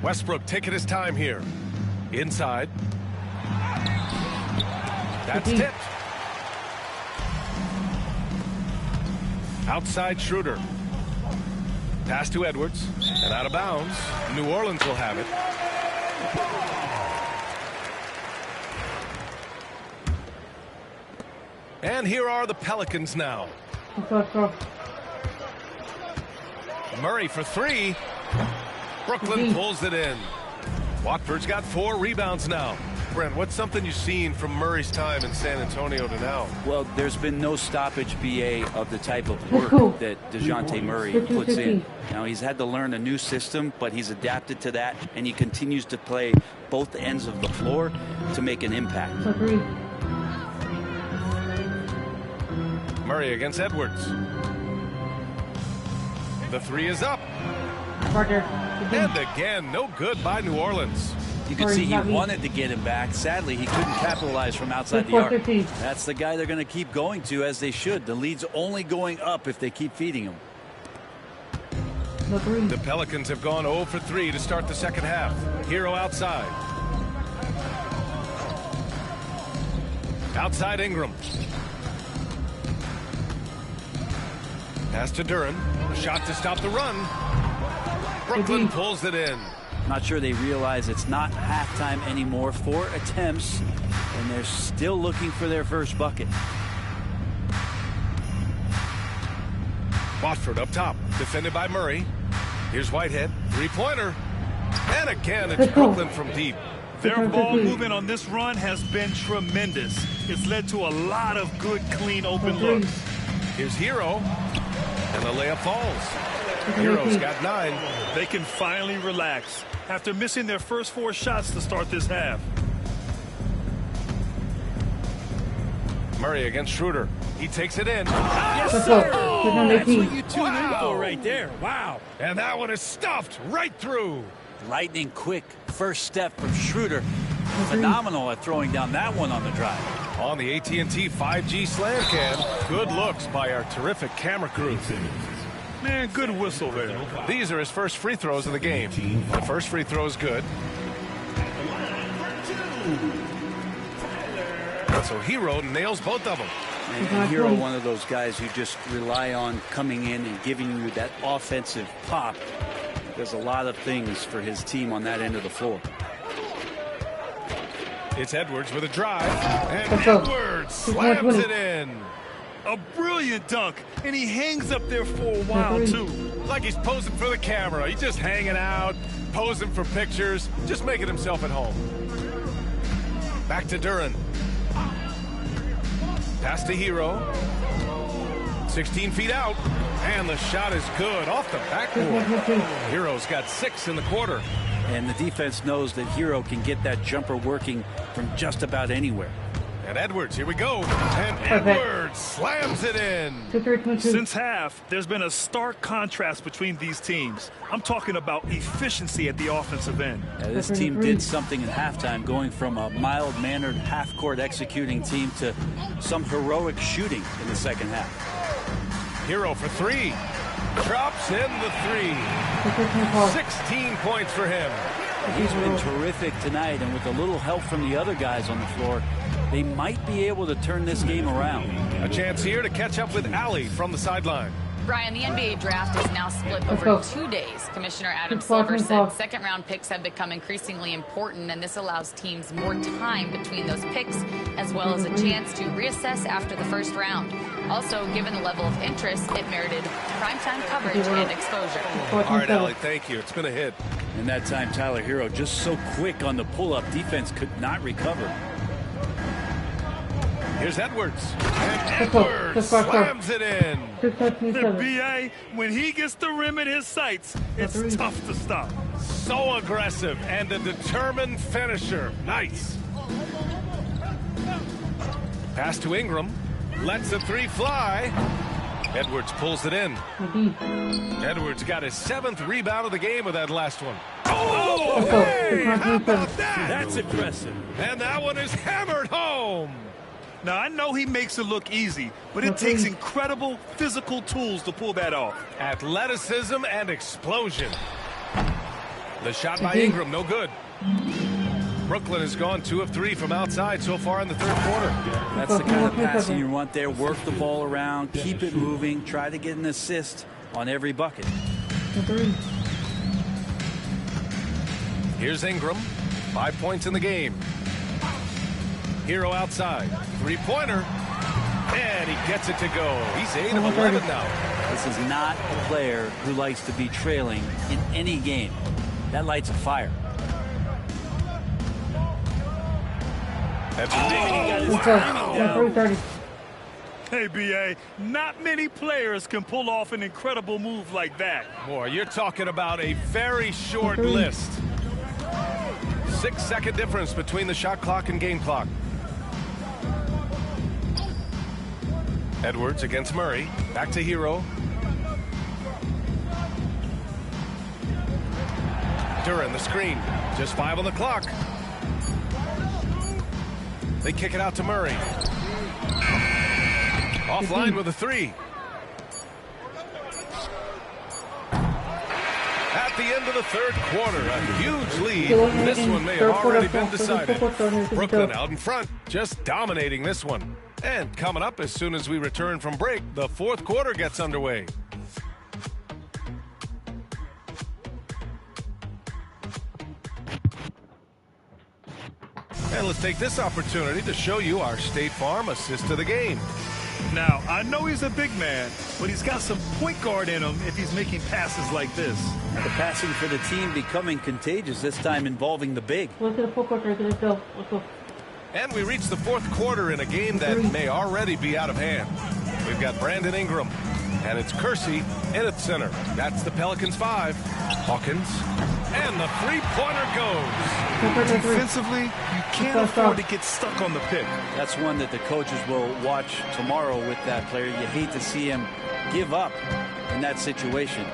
Westbrook taking his time here. Inside. That's tipped. Outside Schroeder. Pass to Edwards. And out of bounds. New Orleans will have it. And here are the Pelicans now. Murray for 3. Brooklyn pulls it in. Watford's got 4 rebounds now. Brent, what's something you've seen from Murray's time in San Antonio to now? Well, there's been no stoppage, BA, of the type of work that DeJounte Murray puts in. Now, he's had to learn a new system, but he's adapted to that, and he continues to play both ends of the floor to make an impact. Murray against Edwards. The three is up. And again, no good by New Orleans. You can see he wanted to get him back. Sadly, he couldn't capitalize from outside the arc. That's the guy they're going to keep going to, as they should. The lead's only going up if they keep feeding him. The Pelicans have gone 0 for 3 to start the second half. Hero outside. Outside Ingram. Pass to Duren. A shot to stop the run. Brooklyn pulls it in. Not sure they realize it's not halftime anymore. 4 attempts, and they're still looking for their first bucket. Watford up top, defended by Murray. Here's Whitehead, three-pointer. And again, it's Brooklyn from deep. Their ball movement on this run has been tremendous. It's led to a lot of good, clean, open looks. Here's Hero, and the layup falls. Hero's got 9. They can finally relax after missing their first 4 shots to start this half. Murray against Schroeder. He takes it in. Yes, sir! Oh, that's what you tune in for right there. Wow. And that one is stuffed right through. Lightning quick first step from Schroeder. Phenomenal at throwing down that one on the drive. On the AT&T 5G slam cam. Good looks by our terrific camera crew. Man, good whistle there. These are his first free throws of the game. The first free throw is good. So Hero nails both of them. And Hero, one of those guys who just rely on coming in and giving you that offensive pop. Does a lot of things for his team on that end of the floor. It's Edwards with a drive. And Edwards slams it in. A brilliant dunk, and he hangs up there for a while, too. Like he's posing for the camera. He's just hanging out, posing for pictures, just making himself at home. Back to Duren. Pass to Hero. 16 feet out, and the shot is good off the backboard. Hero's got 6 in the quarter. And the defense knows that Hero can get that jumper working from just about anywhere. And Edwards, here we go. And Edwards slams it in. Since half, there's been a stark contrast between these teams. I'm talking about efficiency at the offensive end. This team did something in halftime, going from a mild-mannered half-court executing team to some heroic shooting in the second half. Hero for 3. Drops in the 3. 16 points for him. He's been terrific tonight, and with a little help from the other guys on the floor, they might be able to turn this game around. A chance here to catch up with Allie from the sideline. Brian, the NBA draft is now split over 2 days. Commissioner Adam Silver said second-round picks have become increasingly important, and this allows teams more time between those picks, as well as a chance to reassess after the first round. Also, given the level of interest, it merited primetime coverage and exposure. All right, Allie, thank you. It's been a hit. And that time, Tyler Hero just so quick on the pull-up. Defense could not recover. Here's Edwards. And Edwards slams it in. The BA, when he gets the rim in his sights, it's tough to stop. So aggressive and a determined finisher. Nice. Pass to Ingram. Lets the 3 fly. Edwards pulls it in. Edwards got his 7th rebound of the game with that last one. Oh, hey, how about that? That's impressive. And that one is hammered home. Now, I know he makes it look easy, but it takes incredible physical tools to pull that off. Athleticism and explosion. The shot by Ingram, no good. Brooklyn has gone 2 of 3 from outside so far in the third quarter. That's the kind of passing you want there. Work the ball around, keep it moving, try to get an assist on every bucket. Here's Ingram. 5 points in the game. Hero outside. 3-pointer. And he gets it to go. He's 8 of 11 now. This is not a player who likes to be trailing in any game. That lights a fire. Hey, B.A., not many players can pull off an incredible move like that. Boy, you're talking about a very short list. 6-second difference between the shot clock and game clock. Edwards against Murray. Back to Hero. Duran, the screen. Just 5 on the clock. They kick it out to Murray. Offline with a 3. At the end of the third quarter, a huge lead. This one may have already been decided. Brooklyn out in front, just dominating this one. And coming up as soon as we return from break, the fourth quarter gets underway. And let's take this opportunity to show you our State Farm assist to the game. Now, I know he's a big man, but he's got some point guard in him if he's making passes like this. The passing for the team becoming contagious, this time involving the big. And we reach the fourth quarter in a game that may already be out of hand. We've got Brandon Ingram, and it's Kersey in at center. That's the Pelicans 5. Hawkins, and the three-pointer goes. Defensively, you can't afford to get stuck on the pick. That's one that the coaches will watch tomorrow with that player. You hate to see him give up in that situation.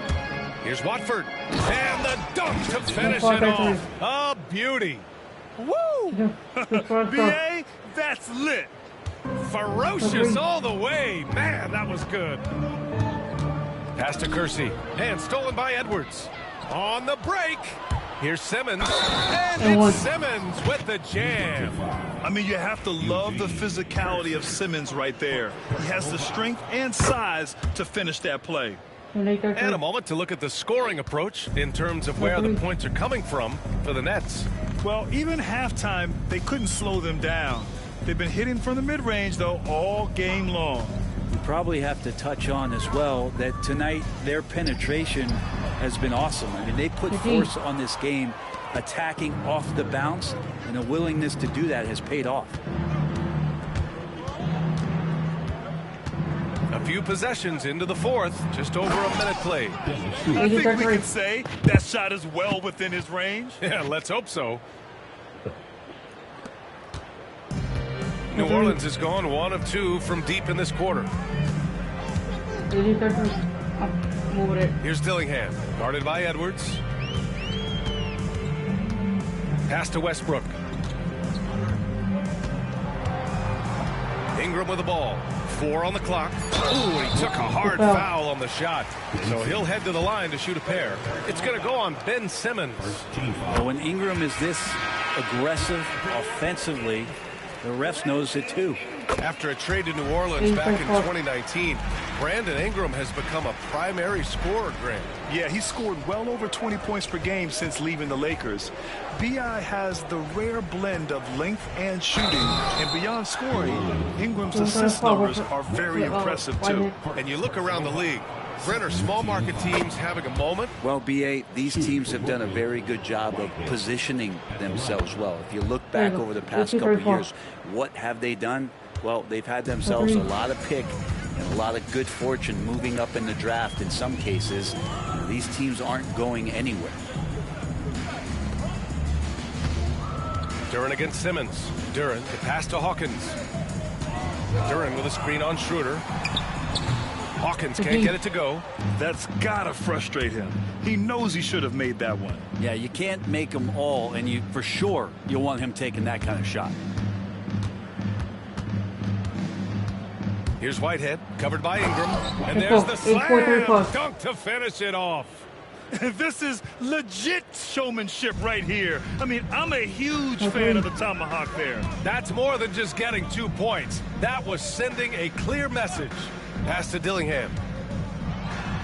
Here's Watford, and the dunk to finish it off. A beauty. Woo! B.A., that's lit. Ferocious all the way. Man, that was good. Pass to Kersey, and stolen by Edwards. On the break, here's Simmons, and it's Simmons with the jam. I mean, you have to love the physicality of Simmons right there. He has the strength and size to finish that play. And a moment to look at the scoring approach in terms of where the points are coming from for the Nets. Well, even halftime, they couldn't slow them down. They've been hitting from the mid-range, though, all game long. We probably have to touch on as well that tonight their penetration has been awesome. I mean, they put force on this game, attacking off the bounce, and a willingness to do that has paid off. A few possessions into the fourth, just over a minute played. I think we can say that shot is well within his range. Yeah, let's hope so. New Orleans has gone 1 of 2 from deep in this quarter. Here's Dillingham, guarded by Edwards. Pass to Westbrook. Ingram with the ball. 4 on the clock. Ooh, he took a hard foul on the shot. So he'll head to the line to shoot a pair. It's going to go on Ben Simmons. Well, when Ingram is this aggressive offensively, the refs notice it too. After a trade to New Orleans back in 2019, Brandon Ingram has become a primary scorer, Grant. Yeah, he scored well over 20 points per game since leaving the Lakers. B.I. has the rare blend of length and shooting, and beyond scoring, Ingram's assist numbers are very impressive too. And you look around the league, Brent, are small market teams having a moment? Well, B.A., these teams have done a very good job of positioning themselves well. If you look back over the past couple of years, what have they done? Well, they've had themselves a lot of pick and a lot of good fortune moving up in the draft in some cases. These teams aren't going anywhere. Duran against Simmons. Duran, the pass to Hawkins. Duran with a screen on Schroeder. Hawkins can't get it to go. That's gotta frustrate him. He knows he should have made that one. Yeah, you can't make them all, and you for sure you want him taking that kind of shot. Here's Whitehead, covered by Ingram. And there's the slam dunk to finish it off. This is legit showmanship right here. I mean, I'm a huge fan of the tomahawk there. That's more than just getting 2 points. That was sending a clear message. Pass to Dillingham.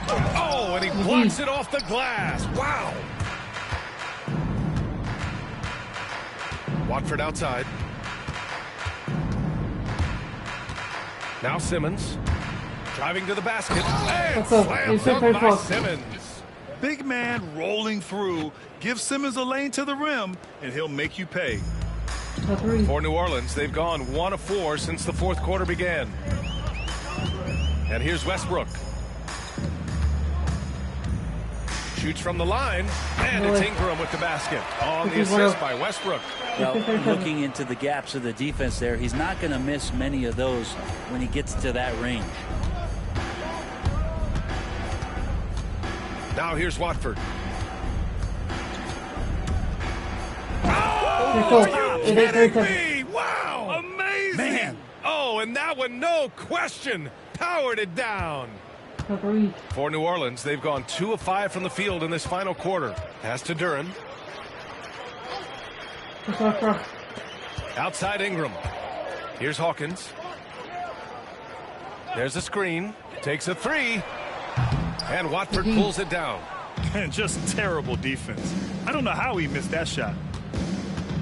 Oh, and he blocks it off the glass. Wow. Watford outside. Now Simmons. Driving to the basket. And slam dunk by Simmons. Big man rolling through. Give Simmons a lane to the rim, and he'll make you pay. For New Orleans, they've gone 1 of 4 since the fourth quarter began. And here's Westbrook. Shoots from the line, and it's Ingram with the basket. On the assist by Westbrook. Well, looking into the gaps of the defense there, he's not going to miss many of those when he gets to that range. Now here's Watford. Oh, are you kidding me? Wow! Amazing! Man. Oh, and that one, no question, powered it down. For New Orleans, they've gone 2 of 5 from the field in this final quarter. Pass to Duran. Outside Ingram. Here's Hawkins. There's a screen. Takes a 3. And Watford pulls it down. And just terrible defense. I don't know how he missed that shot.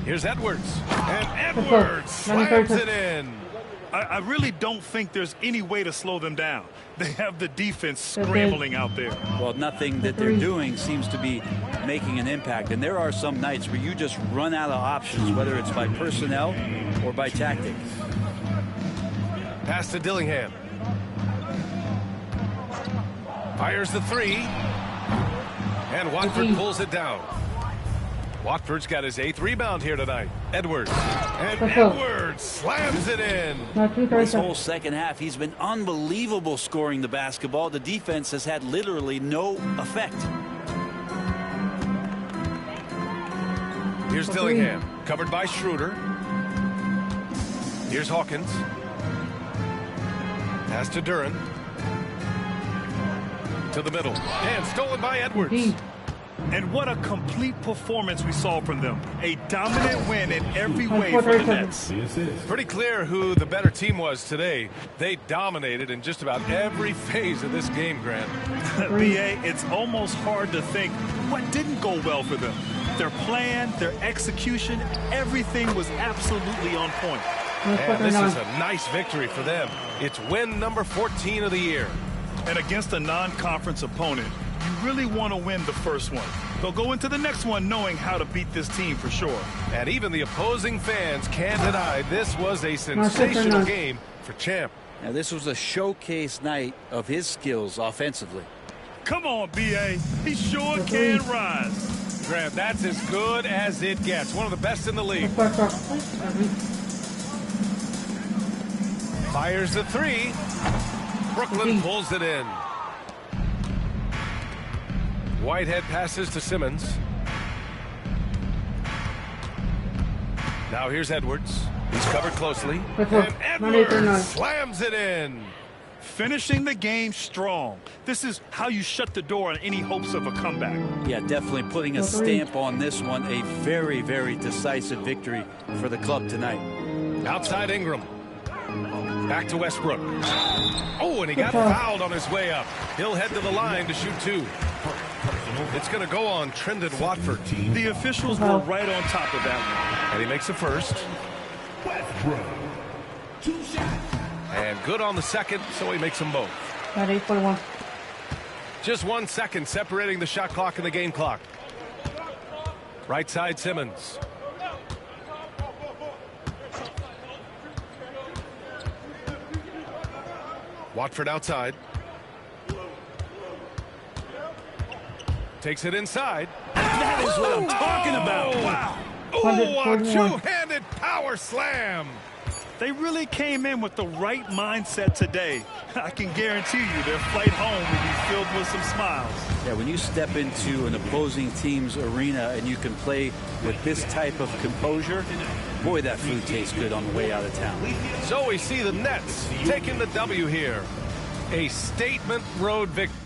Here's Edwards. And Edwards slams it in. I really don't think there's any way to slow them down. They have the defense scrambling out there. Well, nothing that they're doing seems to be making an impact. And there are some nights where you just run out of options, whether it's by personnel or by tactics. Pass to Dillingham. Fires the 3. And Watford pulls it down. Watford's got his 8th rebound here tonight. Edwards. And Edwards slams it in. This whole second half, he's been unbelievable scoring the basketball. The defense has had literally no effect. Here's Dillingham. Covered by Schroeder. Here's Hawkins. Pass to Duran. To the middle. And stolen by Edwards. And what a complete performance we saw from them. A dominant win in every way for the Nets. Pretty clear who the better team was today. They dominated in just about every phase of this game, Grant. B.A., it's almost hard to think what didn't go well for them. Their plan, their execution, everything was absolutely on point. And this is a nice victory for them. It's win number 14 of the year. And against a non-conference opponent, you really want to win the first one. They'll go into the next one knowing how to beat this team for sure. And even the opposing fans can't deny this was a sensational game for Champ. Now, this was a showcase night of his skills offensively. Come on, B.A. He sure can rise. Grant, that's as good as it gets. One of the best in the league. Fires the 3. Brooklyn pulls it in. Whitehead passes to Simmons. Now here's Edwards. He's covered closely. And Edwards slams it in. Finishing the game strong. This is how you shut the door on any hopes of a comeback. Yeah, definitely putting a stamp on this one. A very, very decisive victory for the club tonight. Outside Ingram. Back to Westbrook. Oh, and he got fouled on his way up. He'll head to the line to shoot 2. It's going to go on Trendon Watford. The officials were right on top of that one. And he makes the first. Westbrook. 2 shots. And good on the second, so he makes them both. At 8:41. Just 1 second separating the shot clock and the game clock. Right side Simmons. Watford outside. Takes it inside. That is what I'm talking about. Wow. Oh, a two-handed power slam. They really came in with the right mindset today. I can guarantee you their flight home will be filled with some smiles. Yeah, when you step into an opposing team's arena and you can play with this type of composure, boy, that food tastes good on the way out of town. So we see the Nets taking the W here. A statement road victory.